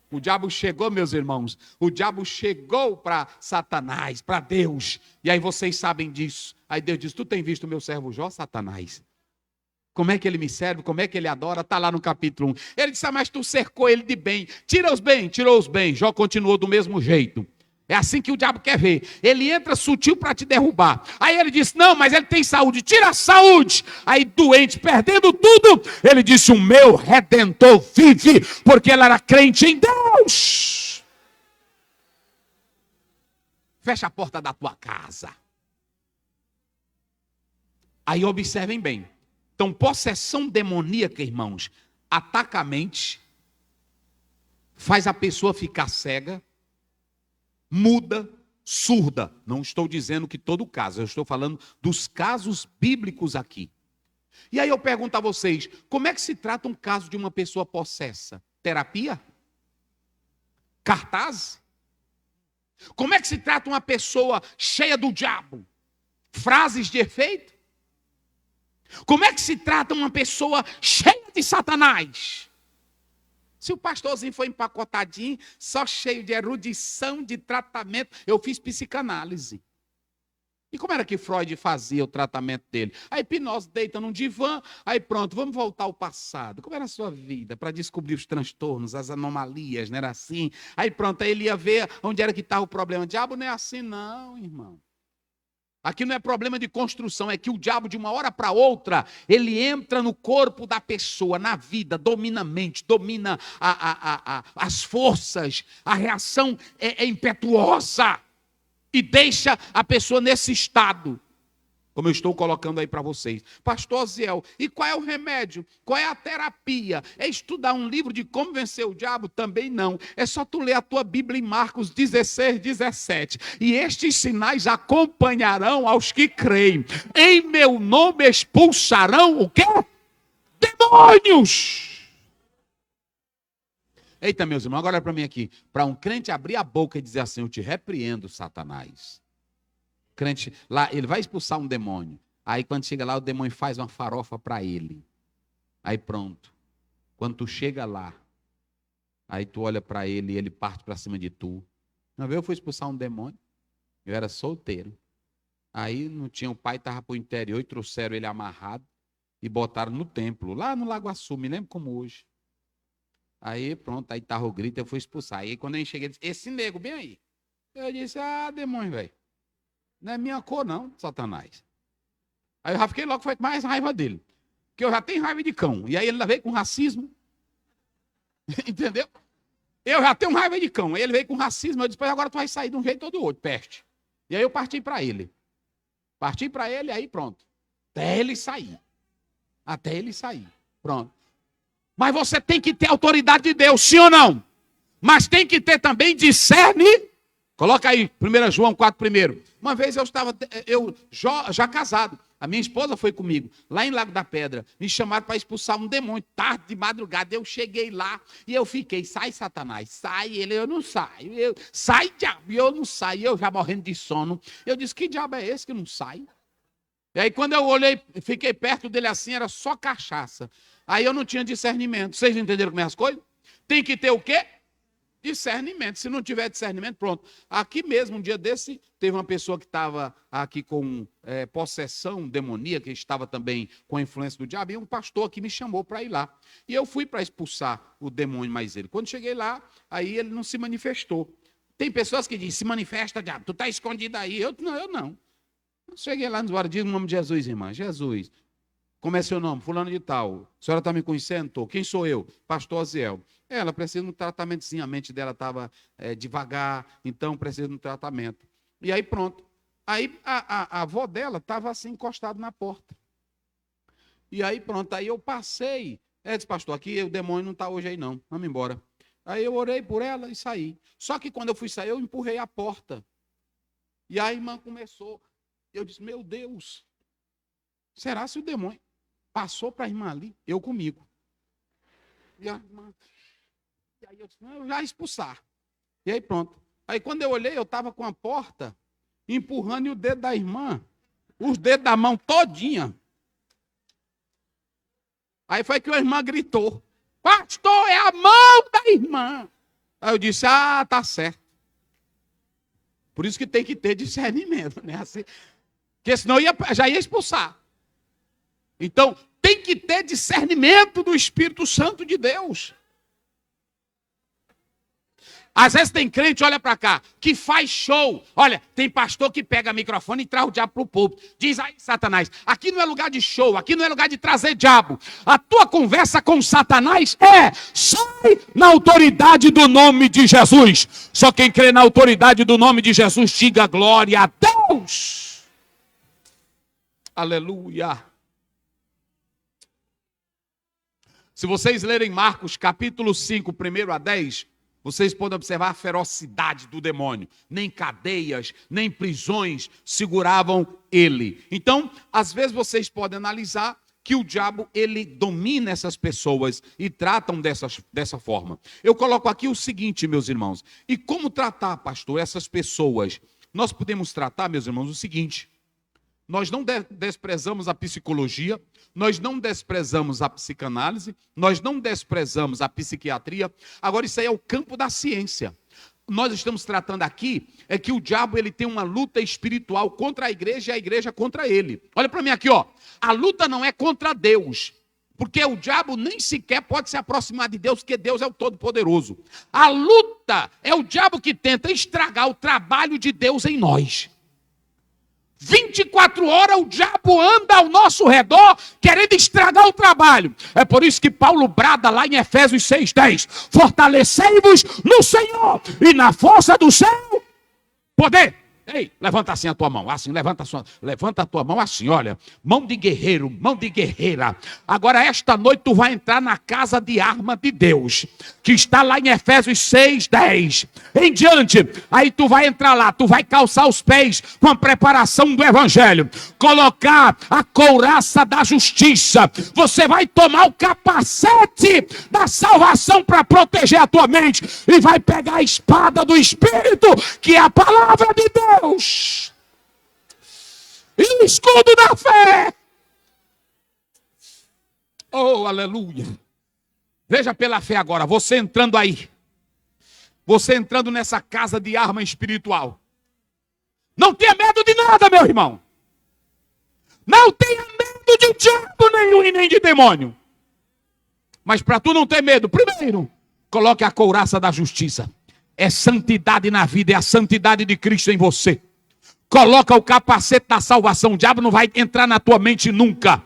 O diabo chegou, meus irmãos. O diabo chegou para Satanás, para Deus. E aí vocês sabem disso. Aí Deus diz, tu tem visto o meu servo Jó, Satanás? Como é que ele me serve, como é que ele adora, está lá no capítulo 1. Ele disse, mas tu cercou ele de bem. Tira os bens, tirou os bens. Jó continuou do mesmo jeito. É assim que o diabo quer ver. Ele entra sutil para te derrubar. Aí ele disse, não, mas ele tem saúde. Tira a saúde. Aí doente, perdendo tudo, ele disse, o meu Redentor vive, porque ele era crente em Deus. Fecha a porta da tua casa. Aí observem bem. Então, possessão demoníaca, irmãos, ataca a mente, faz a pessoa ficar cega, muda, surda. Não estou dizendo que todo caso, eu estou falando dos casos bíblicos aqui. E aí eu pergunto a vocês, como é que se trata um caso de uma pessoa possessa? Terapia? Cartaz? Como é que se trata uma pessoa cheia do diabo? Frases de efeito? Como é que se trata uma pessoa cheia de Satanás? Se o pastorzinho foi empacotadinho, só cheio de erudição, de tratamento, eu fiz psicanálise. E como era que Freud fazia o tratamento dele? A hipnose deita num divã, aí pronto, vamos voltar ao passado. Como era a sua vida? Para descobrir os transtornos, as anomalias, não era assim? Aí pronto, aí ele ia ver onde era que estava o problema. Diabo não é assim não, irmão. Aqui não é problema de construção, é que o diabo, de uma hora para outra, ele entra no corpo da pessoa, na vida, domina a mente, domina as forças, a reação é impetuosa e deixa a pessoa nesse estado, como eu estou colocando aí para vocês. Pastor Ziel, e qual é o remédio? Qual é a terapia? É estudar um livro de como vencer o diabo? Também não. É só tu ler a tua Bíblia em Marcos 16, 17. E estes sinais acompanharão aos que creem. Em meu nome expulsarão o quê? Demônios! Eita, meus irmãos, agora é para mim aqui. Para um crente abrir a boca e dizer assim, eu te repreendo, Satanás. Crente, lá, ele vai expulsar um demônio. Aí quando chega lá, o demônio faz uma farofa para ele. Aí pronto. Quando tu chega lá, aí tu olha para ele e ele parte para cima de tu. Uma vez eu fui expulsar um demônio. Eu era solteiro. Aí não tinha, o pai estava para o interior e trouxeram ele amarrado e botaram no templo, lá no Lago Açu, me lembro como hoje. Aí pronto, aí estava o grito, eu fui expulsar. Aí quando eu cheguei, ele disse, esse nego bem aí. Eu disse, demônio, velho. Não é minha cor, não, Satanás. Aí eu já fiquei logo com mais raiva dele. Porque eu já tenho raiva de cão. E aí ele veio com racismo. Entendeu? Eu já tenho raiva de cão. Aí ele veio com racismo. Eu disse, agora tu vai sair de um jeito ou do outro, peste. E aí eu parti para ele. Parti para ele, aí pronto. Até ele sair. Até ele sair. Pronto. Mas você tem que ter autoridade de Deus, sim ou não? Mas tem que ter também discernimento. Coloca aí, 1 João 4 primeiro. Uma vez eu já casado, a minha esposa foi comigo, lá em Lago da Pedra, me chamaram para expulsar um demônio, tarde de madrugada, eu cheguei lá e eu fiquei, sai Satanás, sai, eu não saio, sai diabo, eu não saio, eu já morrendo de sono, eu disse, que diabo é esse que não sai? E aí quando eu olhei, fiquei perto dele assim, era só cachaça, aí eu não tinha discernimento, vocês entenderam como é as coisas? Tem que ter o quê? Discernimento. Se não tiver discernimento, pronto. Aqui mesmo, um dia desse, teve uma pessoa que estava aqui com possessão demoníaca, que estava também com a influência do diabo, e um pastor aqui me chamou para ir lá. E eu fui para expulsar o demônio mais ele. Quando cheguei lá, aí ele não se manifestou. Tem pessoas que dizem, se manifesta, diabo, tu está escondido aí. Eu não. Cheguei lá nos guardiões, no nome de Jesus, irmã. Jesus, como é seu nome? Fulano de tal. A senhora está me conhecendo? Tô. Quem sou eu? Pastor Aziel. Ela precisa de um tratamentozinho, a mente dela estava devagar, então precisa de um tratamento. E aí pronto. Aí a avó dela estava assim, encostada na porta. E aí pronto, aí eu passei. Disse, pastor, aqui o demônio não está hoje aí não, vamos embora. Aí eu orei por ela e saí. Só que quando eu fui sair, eu empurrei a porta. E a irmã começou. Eu disse, meu Deus, será se o demônio passou para a irmã ali, eu comigo? E a irmã... E aí eu disse, não, eu já ia expulsar. E aí pronto. Aí quando eu olhei, eu estava com a porta, empurrando e o dedo da irmã, os dedos da mão todinha. Aí foi que a irmã gritou, pastor, é a mão da irmã. Aí eu disse, tá certo. Por isso que tem que ter discernimento, né? Assim, porque senão já ia expulsar. Então, tem que ter discernimento do Espírito Santo de Deus. Às vezes tem crente, olha para cá, que faz show. Olha, tem pastor que pega microfone e traz o diabo para o púlpito. Diz aí, Satanás, aqui não é lugar de show, aqui não é lugar de trazer diabo. A tua conversa com Satanás sai na autoridade do nome de Jesus. Só quem crê na autoridade do nome de Jesus, diga glória a Deus. Aleluia. Se vocês lerem Marcos capítulo 5, 1-10, vocês podem observar a ferocidade do demônio. Nem cadeias, nem prisões seguravam ele. Então, às vezes vocês podem analisar que o diabo, ele domina essas pessoas e tratam dessa forma. Eu coloco aqui o seguinte, meus irmãos. E como tratar, pastor, essas pessoas? Nós podemos tratar, meus irmãos, o seguinte. Nós não desprezamos a psicologia, nós não desprezamos a psicanálise, nós não desprezamos a psiquiatria. Agora, isso aí é o campo da ciência. Nós estamos tratando aqui é que o diabo ele tem uma luta espiritual contra a igreja e a igreja contra ele. Olha para mim aqui, ó. A luta não é contra Deus, porque o diabo nem sequer pode se aproximar de Deus, porque Deus é o Todo-Poderoso. A luta é o diabo que tenta estragar o trabalho de Deus em nós. 24 horas o diabo anda ao nosso redor querendo estragar o trabalho. É por isso que Paulo brada lá em Efésios 6:10. Fortalecei-vos no Senhor e na força do seu poder. Ei, levanta assim a tua mão, assim, levanta a tua mão assim, olha, mão de guerreiro, mão de guerreira. Agora esta noite tu vai entrar na casa de arma de Deus, que está lá em Efésios 6:10. Em diante, aí tu vai entrar lá, tu vai calçar os pés com a preparação do evangelho, colocar a couraça da justiça, você vai tomar o capacete da salvação para proteger a tua mente e vai pegar a espada do Espírito, que é a palavra de Deus. E o escudo da fé. Oh, aleluia. Veja pela fé agora, você entrando aí. Você entrando nessa casa de arma espiritual. Não tenha medo de nada, meu irmão. Não tenha medo de diabo nenhum e nem de demônio. Mas para tu não ter medo, primeiro, coloque a couraça da justiça. É santidade na vida, é a santidade de Cristo em você. Coloca o capacete da salvação, o diabo não vai entrar na tua mente nunca.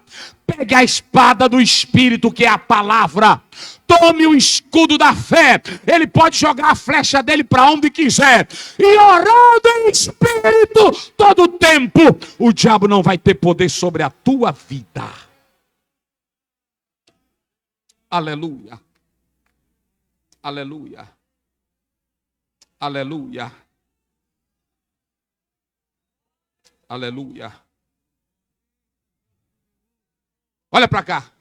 Pegue a espada do Espírito, que é a palavra. Tome o escudo da fé. Ele pode jogar a flecha dele para onde quiser. E orando em Espírito todo o tempo, o diabo não vai ter poder sobre a tua vida. Aleluia. Aleluia. Aleluia. Aleluia. Olha para cá.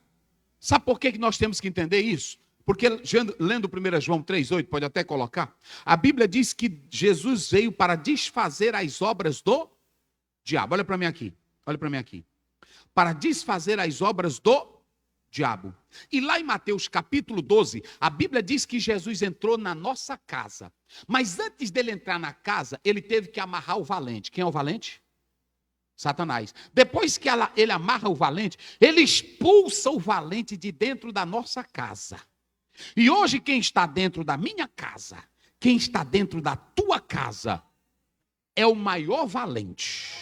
Sabe por que nós temos que entender isso? Porque lendo 1 João 3,8, pode até colocar, a Bíblia diz que Jesus veio para desfazer as obras do diabo. Olha para mim aqui. Olha para mim aqui. Para desfazer as obras do diabo. E lá em Mateus capítulo 12, a Bíblia diz que Jesus entrou na nossa casa. Mas antes dele entrar na casa, ele teve que amarrar o valente. Quem é o valente? Satanás. Depois que ele amarra o valente, ele expulsa o valente de dentro da nossa casa. E hoje quem está dentro da minha casa, quem está dentro da tua casa, é o maior valente.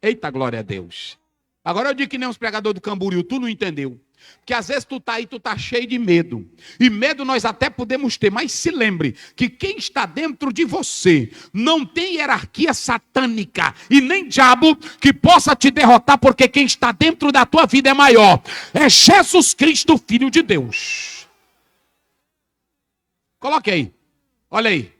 Eita, glória a Deus. Agora eu digo que nem os pregadores do Camboriú, tu não entendeu. Porque às vezes tu está aí, tu está cheio de medo. E medo nós até podemos ter, mas se lembre que quem está dentro de você não tem hierarquia satânica e nem diabo que possa te derrotar, porque quem está dentro da tua vida é maior. É Jesus Cristo, Filho de Deus. Coloque aí. Olha aí.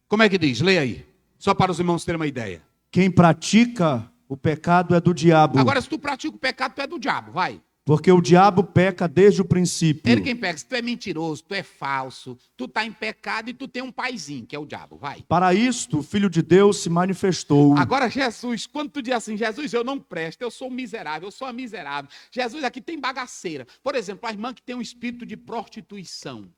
Como é que diz? Leia aí. Só para os irmãos terem uma ideia. Quem pratica o pecado é do diabo. Agora, se tu pratica o pecado, tu é do diabo, vai. Porque o diabo peca desde o princípio. Ele quem pega, se tu é mentiroso, tu é falso, tu está em pecado e tu tem um paizinho, que é o diabo, vai. Para isto, o Filho de Deus se manifestou. Agora, Jesus, quando tu diz assim, Jesus, eu não presto, eu sou miserável, eu sou a miserável. Jesus, aqui tem bagaceira. Por exemplo, a irmã que tem um espírito de prostituição.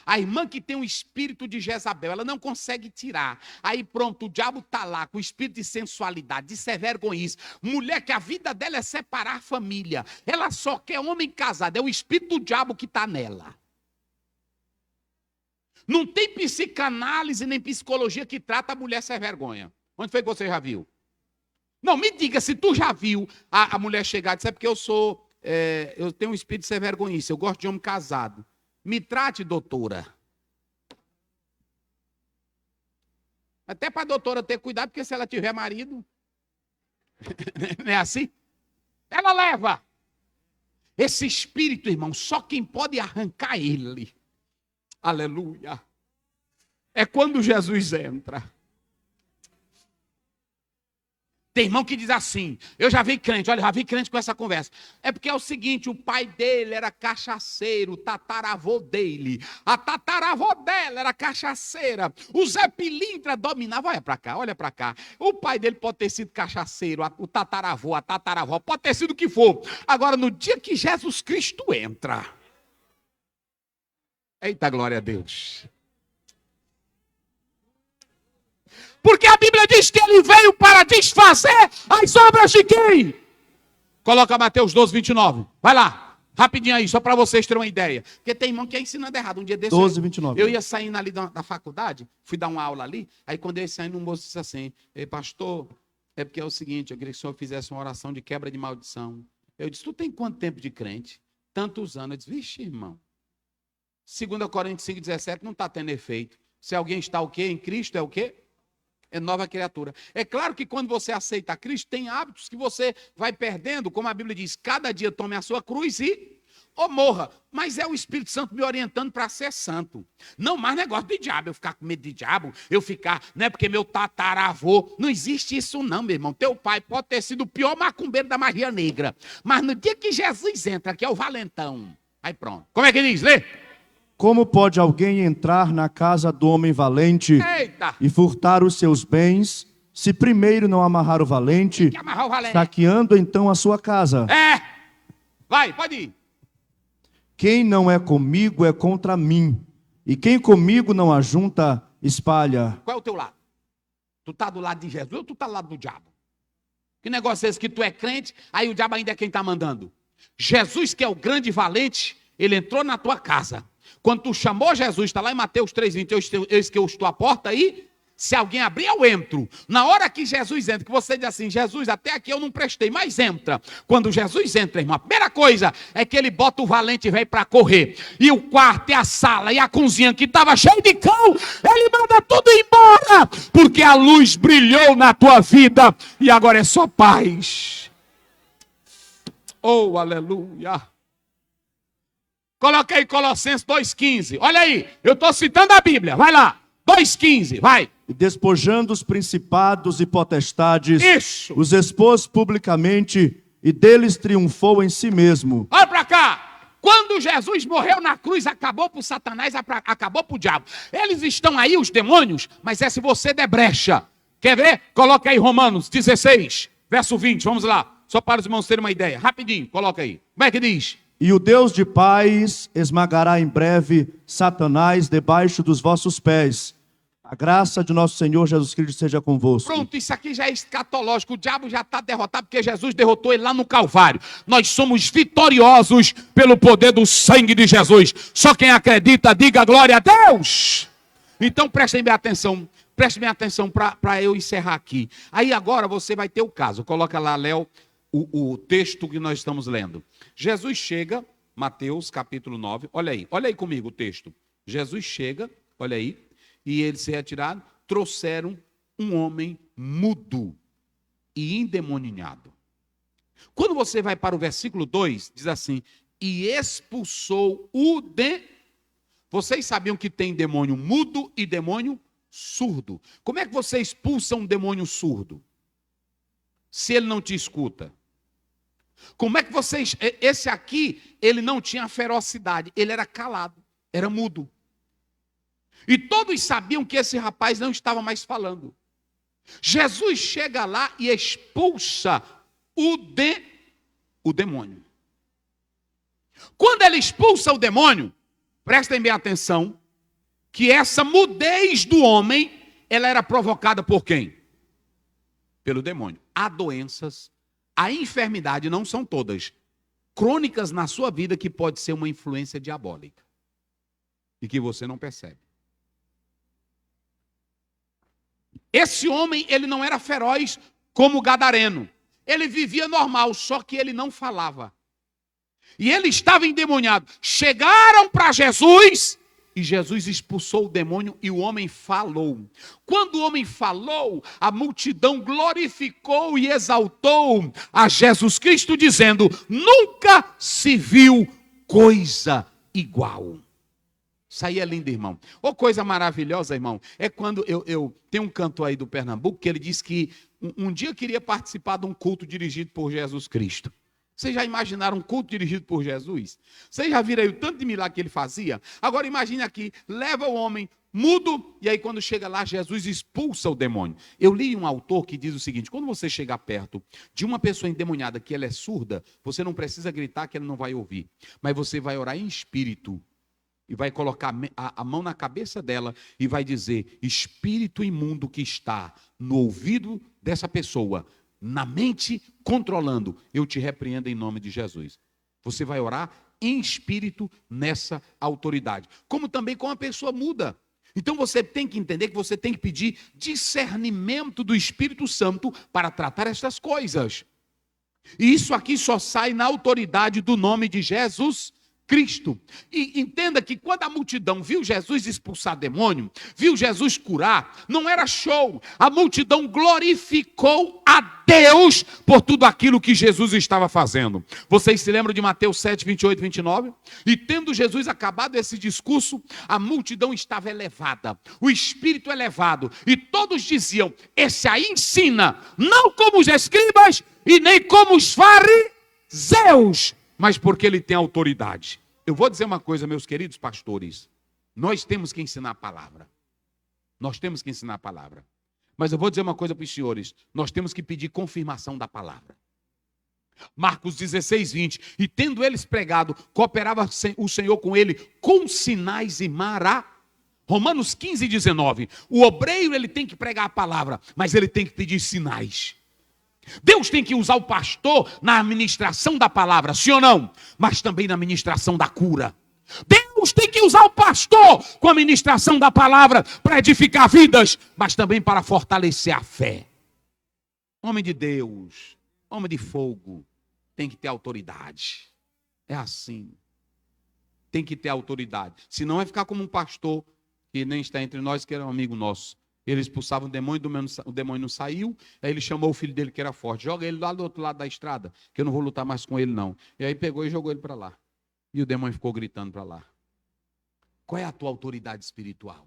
A irmã que tem um espírito de Jezabel, ela não consegue tirar. Aí pronto, o diabo está lá com o espírito de sensualidade, de ser vergonhice. Mulher que a vida dela é separar a família. Ela só quer homem casado, é o espírito do diabo que está nela. Não tem psicanálise nem psicologia que trata a mulher ser vergonha. Onde foi que você já viu? Não, me diga, se tu já viu a mulher chegar e dizer, é porque eu tenho um espírito de ser vergonhice, eu gosto de homem casado. Me trate, doutora. Até para a doutora ter cuidado, porque se ela tiver marido, não é assim? Ela leva. Esse espírito, irmão, só quem pode arrancar ele, aleluia, é quando Jesus entra. Tem irmão que diz assim, eu já vi crente, olha, já vi crente com essa conversa. É porque é o seguinte, o pai dele era cachaceiro, o tataravô dele. A tataravó dela era cachaceira. O Zé Pilintra dominava, olha para cá. O pai dele pode ter sido cachaceiro, o tataravô, a tataravó, pode ter sido o que for. Agora, no dia que Jesus Cristo entra, eita, glória a Deus. Porque a Bíblia diz que ele veio para desfazer as obras de quem? Coloca Mateus 12, 29. Vai lá, rapidinho aí, só para vocês terem uma ideia. Porque tem irmão que é ensinando errado. Um dia desse 12, 29. Eu ia saindo ali da faculdade, fui dar uma aula ali, aí quando eu ia saindo, um moço disse assim, ei, pastor, é porque é o seguinte, eu queria que o senhor fizesse uma oração de quebra de maldição. Eu disse, tu tem quanto tempo de crente? Tantos anos. Eu disse, vixe, irmão, 2 Coríntios 5, 17 não está tendo efeito. Se alguém está o quê? Em Cristo é o quê? É nova criatura. É claro que quando você aceita Cristo, tem hábitos que você vai perdendo, como a Bíblia diz, cada dia tome a sua cruz e ou morra. Mas é o Espírito Santo me orientando para ser santo. Não mais negócio de diabo, eu ficar com medo de diabo, eu ficar, não é porque meu tataravô, não existe isso não, meu irmão. Teu pai pode ter sido o pior macumbeiro da Magia Negra, mas no dia que Jesus entra, que é o valentão, aí pronto. Como é que diz? Lê. Como pode alguém entrar na casa do homem valente Eita. E furtar os seus bens, se primeiro não amarrar o valente, Tem que amarrar o valente. saqueando então a sua casa? Vai, pode ir. Quem não é comigo é contra mim, e quem comigo não ajunta, espalha. Qual é o teu lado? Tu está do lado de Jesus ou tu está do lado do diabo? Que negócio é esse que tu é crente, aí o diabo ainda é quem está mandando? Jesus, que é o grande valente, ele entrou na tua casa. Quando tu chamou Jesus, está lá em Mateus 3,20, eis que eu estou à porta aí, se alguém abrir, eu entro. Na hora que Jesus entra, que você diz assim, Jesus, até aqui eu não prestei, mas entra. Quando Jesus entra, irmão, a primeira coisa é que ele bota o valente velho para correr. E o quarto, e a sala, e a cozinha que estava cheio de cão, ele manda tudo embora, porque a luz brilhou na tua vida, e agora é só paz. Oh, aleluia. Coloquei Colossenses 2,15. Olha aí, eu estou citando a Bíblia. Vai lá, 2,15, vai. E despojando os principados e potestades, Isso. os expôs publicamente e deles triunfou em si mesmo. Olha para cá. Quando Jesus morreu na cruz, acabou para o Satanás, acabou para o diabo. Eles estão aí, os demônios, mas é se você der brecha. Quer ver? Coloca aí Romanos 16, verso 20, vamos lá. Só para os irmãos terem uma ideia. Rapidinho, coloca aí. Como é que diz? E o Deus de paz esmagará em breve Satanás debaixo dos vossos pés. A graça de nosso Senhor Jesus Cristo seja convosco. Pronto, isso aqui já é escatológico. O diabo já está derrotado porque Jesus derrotou ele lá no Calvário. Nós somos vitoriosos pelo poder do sangue de Jesus. Só quem acredita, diga glória a Deus. Então prestem bem atenção. Prestem bem atenção para eu encerrar aqui. Aí agora você vai ter o caso. Coloca lá, Léo, o texto que nós estamos lendo. Jesus chega, Mateus capítulo 9. Olha aí comigo o texto. Jesus chega, olha aí. E ele se retiraram, trouxeram um homem mudo e endemoninhado. Quando você vai para o versículo 2, diz assim, e expulsou o demônio. Vocês sabiam que tem demônio mudo e demônio surdo. Como é que você expulsa um demônio surdo? Se ele não te escuta. Como é que vocês... Esse aqui, ele não tinha ferocidade, ele era calado, era mudo. E todos sabiam que esse rapaz não estava mais falando. Jesus chega lá e expulsa o demônio. Quando ele expulsa o demônio, prestem bem atenção, que essa mudez do homem, ela era provocada por quem? Pelo demônio. Há doenças, há enfermidade, não são todas, crônicas na sua vida que pode ser uma influência diabólica. E que você não percebe. Esse homem, ele não era feroz como o gadareno. Ele vivia normal, só que ele não falava. E ele estava endemoniado. Chegaram para Jesus e Jesus expulsou o demônio e o homem falou. Quando o homem falou, a multidão glorificou e exaltou a Jesus Cristo, dizendo, nunca se viu coisa igual. Isso aí é lindo, irmão. Ou coisa maravilhosa, irmão, é quando eu tenho um cantor aí do Pernambuco que ele disse que um dia queria participar de um culto dirigido por Jesus Cristo. Vocês já imaginaram um culto dirigido por Jesus? Vocês já viram aí o tanto de milagre que ele fazia? Agora imagine aqui, leva o homem mudo, e aí quando chega lá, Jesus expulsa o demônio. Eu li um autor que diz o seguinte, quando você chegar perto de uma pessoa endemoniada que ela é surda, você não precisa gritar que ela não vai ouvir, mas você vai orar em espírito. E vai colocar a mão na cabeça dela e vai dizer, espírito imundo que está no ouvido dessa pessoa, na mente controlando, eu te repreendo em nome de Jesus. Você vai orar em espírito nessa autoridade. Como também com a pessoa muda. Então você tem que entender que você tem que pedir discernimento do Espírito Santo para tratar estas coisas. E isso aqui só sai na autoridade do nome de Jesus Cristo. E entenda que quando a multidão viu Jesus expulsar demônio, viu Jesus curar, não era show. A multidão glorificou a Deus por tudo aquilo que Jesus estava fazendo. Vocês se lembram de Mateus 7, 28 e 29? E tendo Jesus acabado esse discurso, a multidão estava elevada, o espírito elevado, e todos diziam, esse aí ensina, não como os escribas e nem como os fariseus, mas porque ele tem autoridade. Eu vou dizer uma coisa, meus queridos pastores. Nós temos que ensinar a palavra. Nós temos que ensinar a palavra. Mas eu vou dizer uma coisa para os senhores. Nós temos que pedir confirmação da palavra. Marcos 16, 20. E tendo eles pregado, cooperava o Senhor com ele com sinais e maravilhas. Romanos 15, 19. O obreiro, ele tem que pregar a palavra, mas ele tem que pedir sinais. Deus tem que usar o pastor na administração da palavra, sim ou não? Mas também na administração da cura. Deus tem que usar o pastor com a ministração da palavra para edificar vidas, mas também para fortalecer a fé. Homem de Deus, homem de fogo, tem que ter autoridade. É assim. Tem que ter autoridade. Senão vai ficar como um pastor que nem está entre nós, que era um amigo nosso. Ele expulsava o demônio não saiu, aí ele chamou o filho dele que era forte, joga ele lá do outro lado da estrada, que eu não vou lutar mais com ele não. E aí pegou e jogou ele para lá. E o demônio ficou gritando para lá. Qual é a tua autoridade espiritual?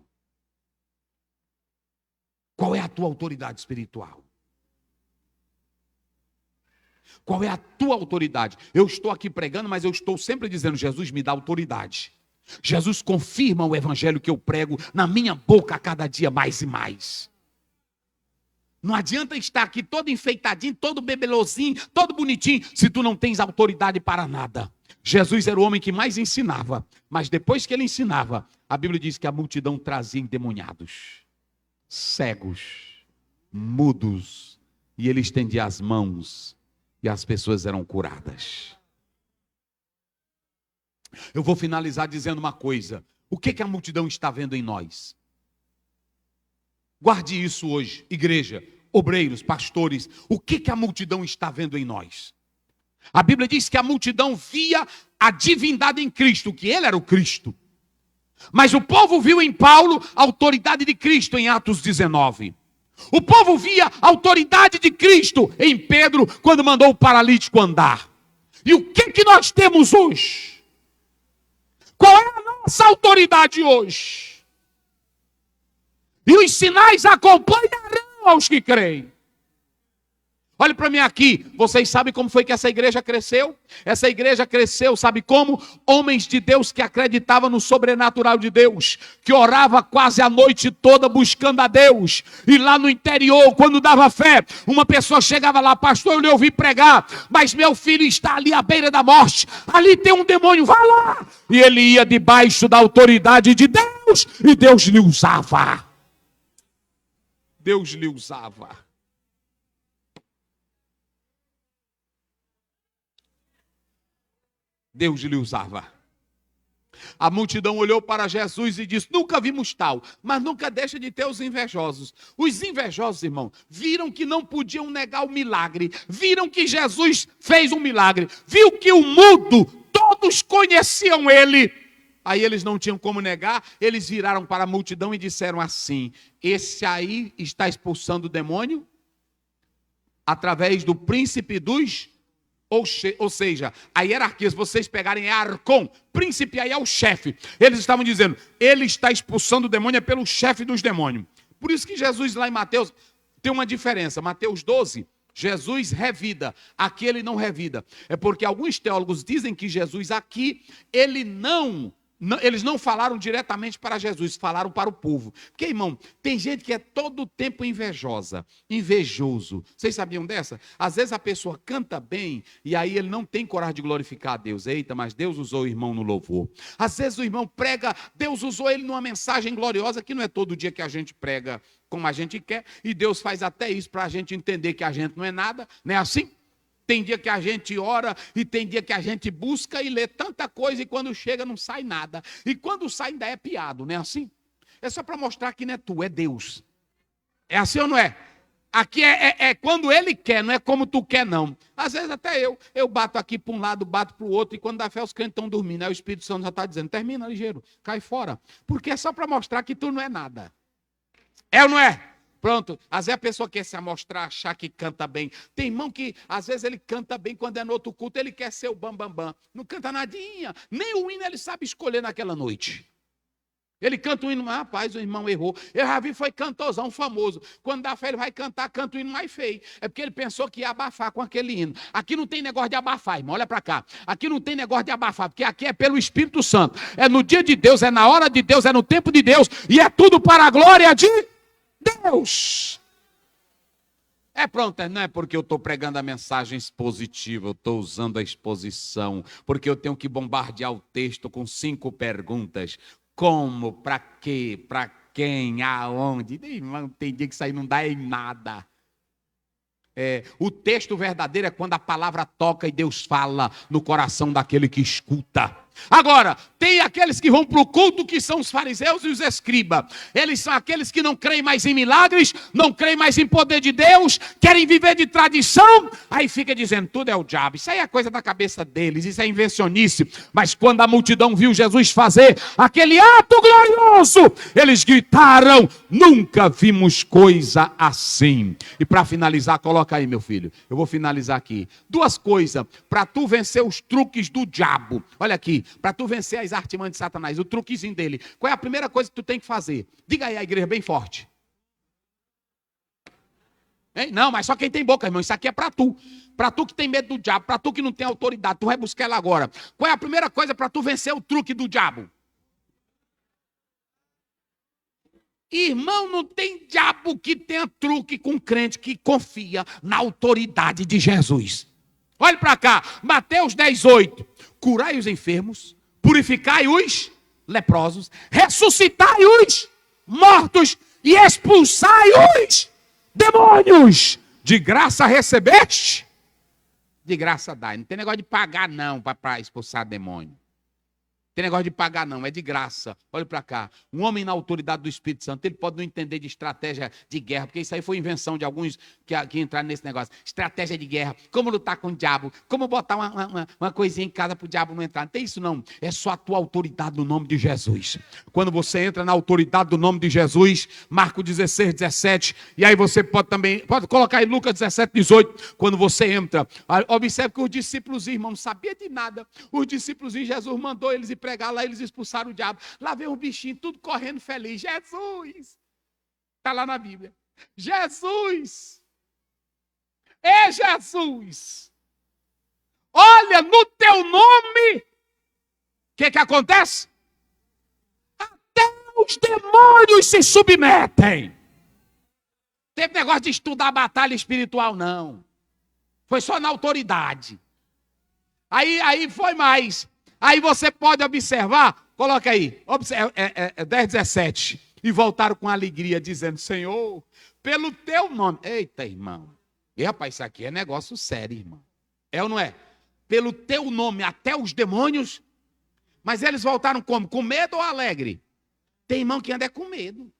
Qual é a tua autoridade espiritual? Qual é a tua autoridade? Eu estou aqui pregando, mas eu estou sempre dizendo, Jesus me dá autoridade. Jesus confirma o evangelho que eu prego na minha boca a cada dia mais e mais. Não adianta estar aqui todo enfeitadinho, todo bebelosinho, todo bonitinho, se tu não tens autoridade para nada. Jesus era o homem que mais ensinava, mas depois que ele ensinava, a Bíblia diz que a multidão trazia endemoniados, cegos, mudos, e ele estendia as mãos e as pessoas eram curadas. Eu vou finalizar dizendo uma coisa: o que a multidão está vendo em nós? Guarde isso hoje, igreja, obreiros, pastores. O que a multidão está vendo em nós? A Bíblia diz que a multidão via a divindade em Cristo, que ele era o Cristo. Mas o povo viu em Paulo a autoridade de Cristo em Atos 19. O povo via a autoridade de Cristo em Pedro, quando mandou o paralítico andar. E o que nós temos hoje? Qual é a nossa autoridade hoje? E os sinais acompanharão aos que creem. Olhe para mim aqui, vocês sabem como foi que essa igreja cresceu? Essa igreja cresceu, sabe como? Homens de Deus que acreditavam no sobrenatural de Deus, que orava quase a noite toda buscando a Deus. E lá no interior, quando dava fé, uma pessoa chegava lá: pastor, eu lhe ouvi pregar, mas meu filho está ali à beira da morte, ali tem um demônio, vá lá. E ele ia debaixo da autoridade de Deus, e Deus lhe usava. Deus lhe usava. Deus lhe usava. A multidão olhou para Jesus e disse: nunca vimos tal. Mas nunca deixa de ter os invejosos. Os invejosos, irmão, viram que não podiam negar o milagre. Viram que Jesus fez um milagre. Viu que o mudo, todos conheciam ele. Aí eles não tinham como negar. Eles viraram para a multidão e disseram assim: esse aí está expulsando o demônio através do príncipe dos... Ou seja, a hierarquia, se vocês pegarem, é Arcon, príncipe aí é o chefe. Eles estavam dizendo: ele está expulsando o demônio, é pelo chefe dos demônios. Por isso que Jesus lá em Mateus tem uma diferença. Mateus 12, Jesus revida, aqui ele não revida. É porque alguns teólogos dizem que Jesus aqui, eles não falaram diretamente para Jesus, falaram para o povo. Porque, irmão, tem gente que é todo o tempo invejoso. Vocês sabiam dessa? Às vezes a pessoa canta bem e aí ele não tem coragem de glorificar a Deus. Eita, mas Deus usou o irmão no louvor. Às vezes o irmão prega, Deus usou ele numa mensagem gloriosa, que não é todo dia que a gente prega como a gente quer. E Deus faz até isso para a gente entender que a gente não é nada. Não é assim? Tem dia que a gente ora e tem dia que a gente busca e lê tanta coisa e quando chega não sai nada. E quando sai ainda é piado, não é assim? É só para mostrar que não é tu, é Deus. É assim ou não é? Aqui é quando ele quer, não é como tu quer não. Às vezes até eu bato aqui para um lado, bato para o outro, e quando dá fé os crentes estão dormindo. Aí o Espírito Santo já está dizendo: termina ligeiro, cai fora. Porque é só para mostrar que tu não é nada. É ou não é? Pronto, às vezes a pessoa quer se amostrar, achar que canta bem. Tem irmão que, às vezes, ele canta bem, quando é no outro culto, ele quer ser o bambambam. Não canta nadinha, nem o hino ele sabe escolher naquela noite. Ele canta o hino, mas rapaz, o irmão errou. Eu já vi, foi cantorzão famoso. Quando dá fé, ele vai cantar, canta o hino mais feio. É porque ele pensou que ia abafar com aquele hino. Aqui não tem negócio de abafar, irmão, olha para cá. Aqui não tem negócio de abafar, porque aqui é pelo Espírito Santo. É no dia de Deus, é na hora de Deus, é no tempo de Deus, e é tudo para a glória de Deus. É pronto, não é porque eu estou pregando a mensagem expositiva, eu estou usando a exposição, porque eu tenho que bombardear o texto com 5 perguntas. Como, para quê, para quem, aonde? Irmão, tem dia que isso aí não dá em nada. O texto verdadeiro é quando a palavra toca e Deus fala no coração daquele que escuta. Agora, tem aqueles que vão para o culto, que são os fariseus e os escribas. Eles são aqueles que não creem mais em milagres, não creem mais em poder de Deus, querem viver de tradição. Aí fica dizendo: tudo é o diabo. Isso aí é coisa da cabeça deles, isso é invencionice. Mas quando a multidão viu Jesus fazer aquele ato glorioso, eles gritaram: nunca vimos coisa assim. E para finalizar, coloca aí, meu filho, eu vou finalizar aqui. 2 coisas para tu vencer os truques do diabo. Olha aqui, para tu vencer as artimanhas de Satanás, o truquezinho dele. Qual é a primeira coisa que tu tem que fazer? Diga aí a igreja bem forte. Hein? Não, mas só quem tem boca, irmão. Isso aqui é para tu. Para tu que tem medo do diabo, para tu que não tem autoridade, tu vai buscar ela agora. Qual é a primeira coisa para tu vencer o truque do diabo? Irmão, não tem diabo que tenha truque com crente que confia na autoridade de Jesus. Olhe para cá, Mateus 10:8. Curai os enfermos, purificai os leprosos, ressuscitai os mortos e expulsai os demônios. De graça recebeste, de graça dai. Não tem negócio de pagar não para expulsar demônio. Tem negócio de pagar não, é de graça. Olha para cá, um homem na autoridade do Espírito Santo, ele pode não entender de estratégia de guerra, porque isso aí foi invenção de alguns que entraram nesse negócio. Estratégia de guerra, como lutar com o diabo, como botar uma coisinha em casa para o diabo não entrar. Não tem isso não, é só a tua autoridade no nome de Jesus. Quando você entra na autoridade do nome de Jesus, Marcos 16:17, e aí você pode colocar aí Lucas 17:18, quando você entra, observe que os discípulos, irmãos, não sabiam de nada. Os discípulos, Jesus mandou eles ir pregar lá, eles expulsaram o diabo. Lá vem um bichinho, tudo correndo feliz. Jesus! Está lá na Bíblia. Jesus! É Jesus! Olha, no teu nome, o que acontece? Até os demônios se submetem. Teve negócio de estudar a batalha espiritual, não. Foi só na autoridade. Aí foi mais. Aí você pode observar, coloca aí, 10:17. E voltaram com alegria, dizendo, Senhor, pelo teu nome. Eita, irmão. E rapaz, isso aqui é negócio sério, irmão. É ou não é? Pelo teu nome, até os demônios. Mas eles voltaram como? Com medo ou alegre? Tem irmão que anda com medo.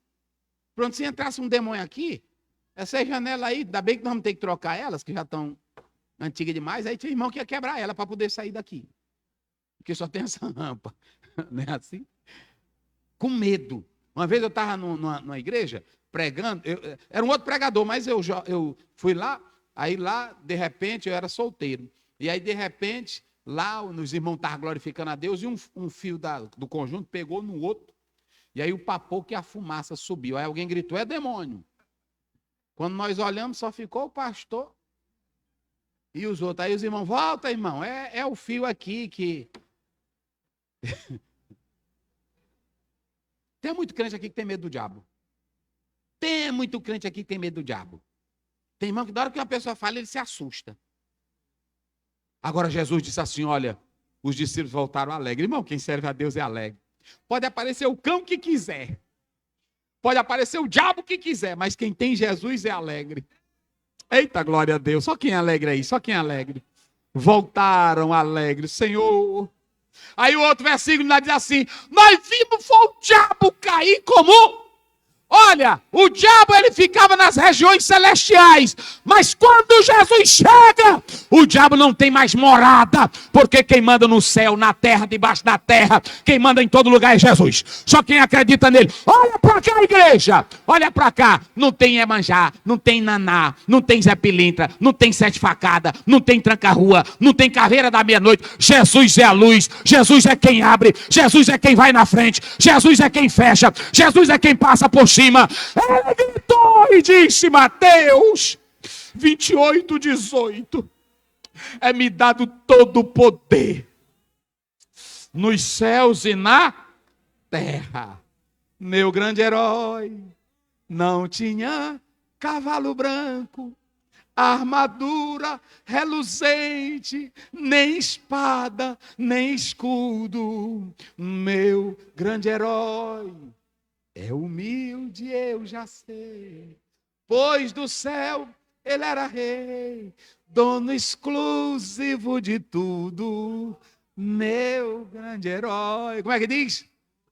Pronto, se entrasse um demônio aqui, essa janela aí, ainda bem que nós vamos ter que trocar elas, que já estão antigas demais. Aí tinha irmão que ia quebrar ela para poder sair daqui. Porque só tem essa rampa, não é assim? Com medo. Uma vez eu estava numa igreja, pregando, era um outro pregador, mas eu fui lá, aí lá, de repente, eu era solteiro. E aí, de repente, lá, os irmãos estavam glorificando a Deus, e um fio do conjunto pegou no outro, e aí o papou que a fumaça subiu. Aí alguém gritou, é demônio. Quando nós olhamos, só ficou o pastor e os outros. Aí os irmãos, volta, irmão, é o fio aqui que... Tem muito crente aqui que tem medo do diabo. Tem muito crente aqui que tem medo do diabo. Tem irmão que da hora que uma pessoa fala, ele se assusta. Agora Jesus disse assim, olha, os discípulos voltaram alegres. Irmão, quem serve a Deus é alegre. Pode aparecer o cão que quiser. Pode aparecer o diabo que quiser, mas quem tem Jesus é alegre. Eita, glória a Deus. Só quem é alegre aí, só quem é alegre. Voltaram alegres, Senhor. Aí o outro versículo lá diz assim, nós vimos foi o diabo cair como... Olha, o diabo ele ficava nas regiões celestiais, mas quando Jesus chega, o diabo não tem mais morada, porque quem manda no céu, na terra, debaixo da terra, quem manda em todo lugar é Jesus. Só quem acredita nele. Olha para cá, igreja, olha para cá. Não tem Iemanjá, não tem Naná, não tem Zé Pilintra, não tem Sete Facadas, não tem Tranca-Rua, não tem Caveira da Meia-Noite. Jesus é a luz, Jesus é quem abre, Jesus é quem vai na frente, Jesus é quem fecha, Jesus é quem passa por cima. Ele gritou e disse, Mateus 28:18, é-me dado todo o poder nos céus e na terra. Meu grande herói não tinha cavalo branco, armadura reluzente, nem espada, nem escudo. Meu grande herói é humilde, eu já sei, pois do céu ele era rei, dono exclusivo de tudo, meu grande herói. Como é que diz?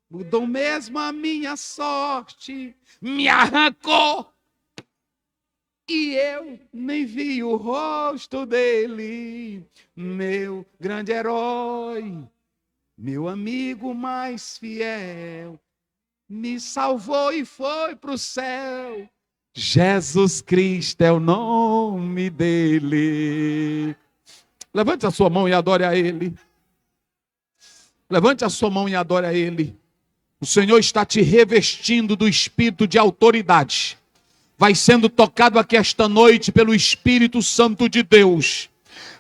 Mudou mesmo a minha sorte, me arrancou, e eu nem vi o rosto dele, meu grande herói, meu amigo mais fiel, me salvou e foi para o céu. Jesus Cristo é o nome dele. Levante a sua mão e adore a ele. Levante a sua mão e adore a ele. O Senhor está te revestindo do espírito de autoridade. Vai sendo tocado aqui esta noite pelo Espírito Santo de Deus.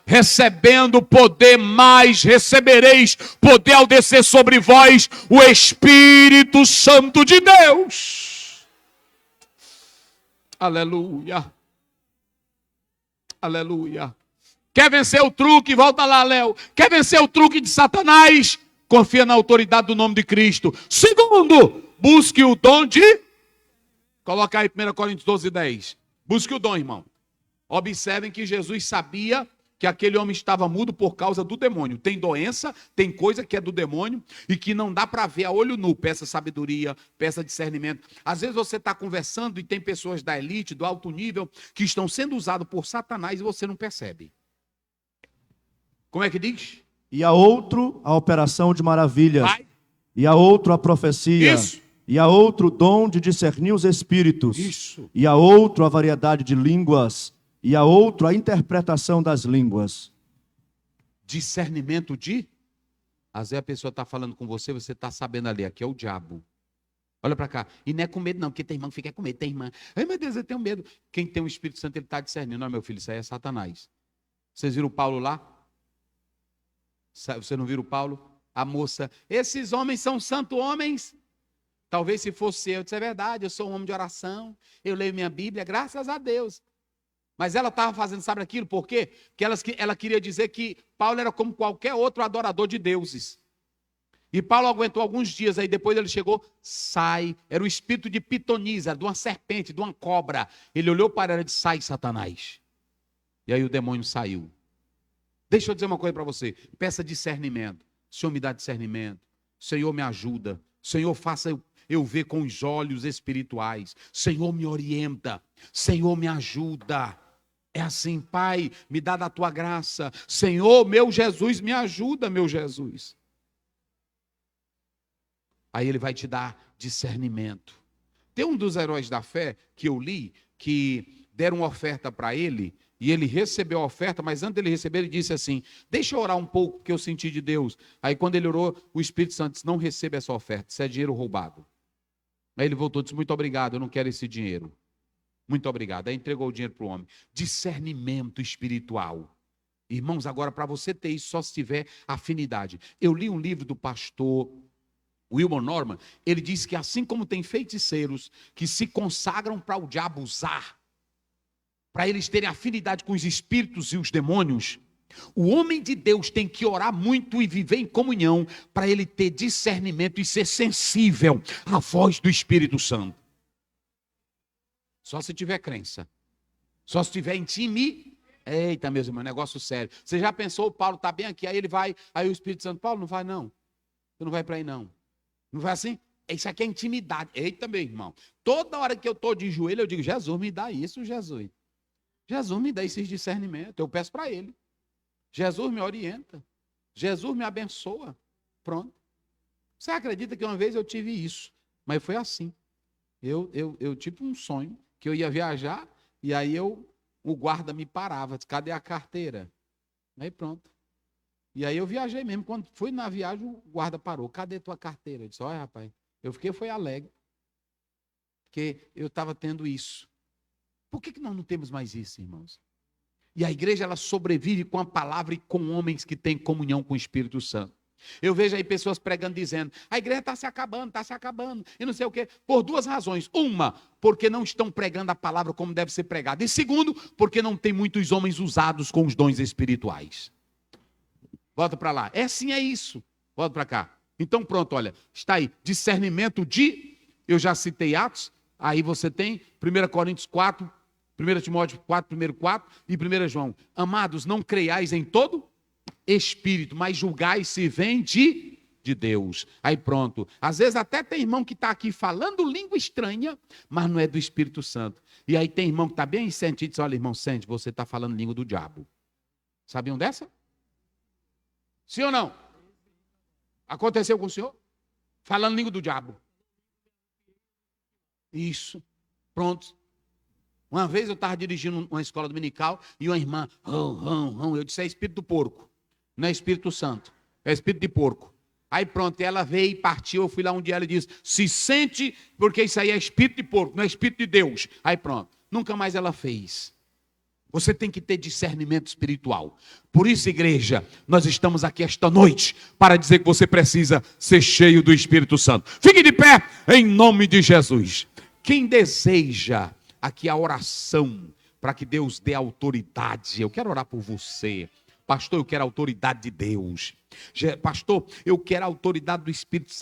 Recebendo poder, mais recebereis poder ao descer sobre vós o Espírito Santo de Deus. Aleluia. Aleluia. Quer vencer o truque? Volta lá, Léo. Quer vencer o truque de Satanás? Confia na autoridade do nome de Cristo. Segundo, busque o dom de... Coloca aí 1 Coríntios 12, 10. Busque o dom, irmão. Observem que Jesus sabia que aquele homem estava mudo por causa do demônio. Tem doença, tem coisa que é do demônio e que não dá para ver a olho nu. Peça sabedoria, peça discernimento. Às vezes você está conversando e tem pessoas da elite, do alto nível, que estão sendo usados por Satanás e você não percebe. Como é que diz? E a outro, a operação de maravilhas. Vai. E a outro, a profecia. Isso. E a outro, o dom de discernir os espíritos. Isso. E a outro, a variedade de línguas. E a outro, a interpretação das línguas. Discernimento de... Às vezes a pessoa está falando com você, você está sabendo ali, aqui é o diabo. Olha para cá. E não é com medo não, porque tem irmão que fica com medo. Tem irmã, ai meu Deus, eu tenho medo. Quem tem o Espírito Santo, ele está discernindo. Não, meu filho, isso aí é Satanás. Vocês viram o Paulo lá? Você não viram o Paulo? A moça, esses homens são santos homens. Talvez se fosse eu, disse, é verdade, eu sou um homem de oração, eu leio minha Bíblia, graças a Deus. Mas ela estava fazendo, sabe aquilo? Por quê? Porque ela queria dizer que Paulo era como qualquer outro adorador de deuses. E Paulo aguentou alguns dias, aí depois ele chegou, sai. Era o espírito de pitonisa, de uma serpente, de uma cobra. Ele olhou para ela e disse, sai, Satanás. E aí o demônio saiu. Deixa eu dizer uma coisa para você. Peça discernimento. Senhor, me dá discernimento. Senhor, me ajuda. Senhor, faça eu ver com os olhos espirituais. Senhor, me orienta. Senhor, me ajuda. É assim, Pai, me dá da tua graça. Senhor, meu Jesus, me ajuda, meu Jesus. Aí ele vai te dar discernimento. Tem um dos heróis da fé que eu li, que deram uma oferta para ele, e ele recebeu a oferta, mas antes dele receber, ele disse assim, deixa eu orar um pouco, que eu senti de Deus. Aí quando ele orou, o Espírito Santo disse, não receba essa oferta, isso é dinheiro roubado. Aí ele voltou e disse, muito obrigado, eu não quero esse dinheiro. Muito obrigado. Aí entregou o dinheiro para o homem. Discernimento espiritual. Irmãos, agora para você ter isso, só se tiver afinidade. Eu li um livro do pastor Wilbur Norman, ele diz que assim como tem feiticeiros que se consagram para o diabo usar, para eles terem afinidade com os espíritos e os demônios, o homem de Deus tem que orar muito e viver em comunhão para ele ter discernimento e ser sensível à voz do Espírito Santo. Só se tiver crença. Só se tiver intimidade. Eita, meus irmãos, negócio sério. Você já pensou, o Paulo está bem aqui, aí ele vai, aí o Espírito Santo, Paulo, não vai não. Você não vai para aí não. Não vai assim? Isso aqui é intimidade. Eita, meu irmão. Toda hora que eu estou de joelho, eu digo, Jesus, me dá isso, Jesus. Jesus me dá esses discernimentos. Eu peço para ele. Jesus me orienta. Jesus me abençoa. Pronto. Você acredita que uma vez eu tive isso? Mas foi assim. Eu tive um sonho que eu ia viajar e aí o guarda me parava. Disse, cadê a carteira? Aí pronto. E aí eu viajei mesmo. Quando fui na viagem, o guarda parou. Cadê tua carteira? Eu disse, olha, rapaz, eu foi alegre. Porque eu estava tendo isso. Por que nós não temos mais isso, irmãos? E a igreja, ela sobrevive com a palavra e com homens que têm comunhão com o Espírito Santo. Eu vejo aí pessoas pregando, dizendo, a igreja está se acabando, e não sei o quê. Por duas razões. Uma, porque não estão pregando a palavra como deve ser pregada. E segundo, porque não tem muitos homens usados com os dons espirituais. Volta para lá. É assim, é isso. Volta para cá. Então pronto, olha, está aí. Discernimento de, eu já citei Atos, aí você tem 1 Coríntios 4, 1 Timóteo 4, 1 e 1 João. Amados, não creiais em todo espírito, mas julgai se vem de Deus. Aí pronto. Às vezes até tem irmão que está aqui falando língua estranha, mas não é do Espírito Santo. E aí tem irmão que está bem sentido e diz, olha irmão, sente, você está falando língua do diabo. Sabiam dessa? Sim ou não? Aconteceu com o senhor? Falando língua do diabo. Isso. Pronto. Uma vez eu estava dirigindo uma escola dominical e uma irmã, eu disse, é espírito do porco. Não é Espírito Santo, é espírito de porco. Aí pronto, ela veio e partiu, eu fui lá um dia, ela disse, se sente, porque isso aí é espírito de porco, não é espírito de Deus. Aí pronto, nunca mais ela fez. Você tem que ter discernimento espiritual. Por isso, igreja, nós estamos aqui esta noite para dizer que você precisa ser cheio do Espírito Santo. Fique de pé, em nome de Jesus. Quem deseja aqui a oração para que Deus dê autoridade. Eu quero orar por você. Pastor, eu quero a autoridade de Deus. Pastor, eu quero a autoridade do Espírito Santo.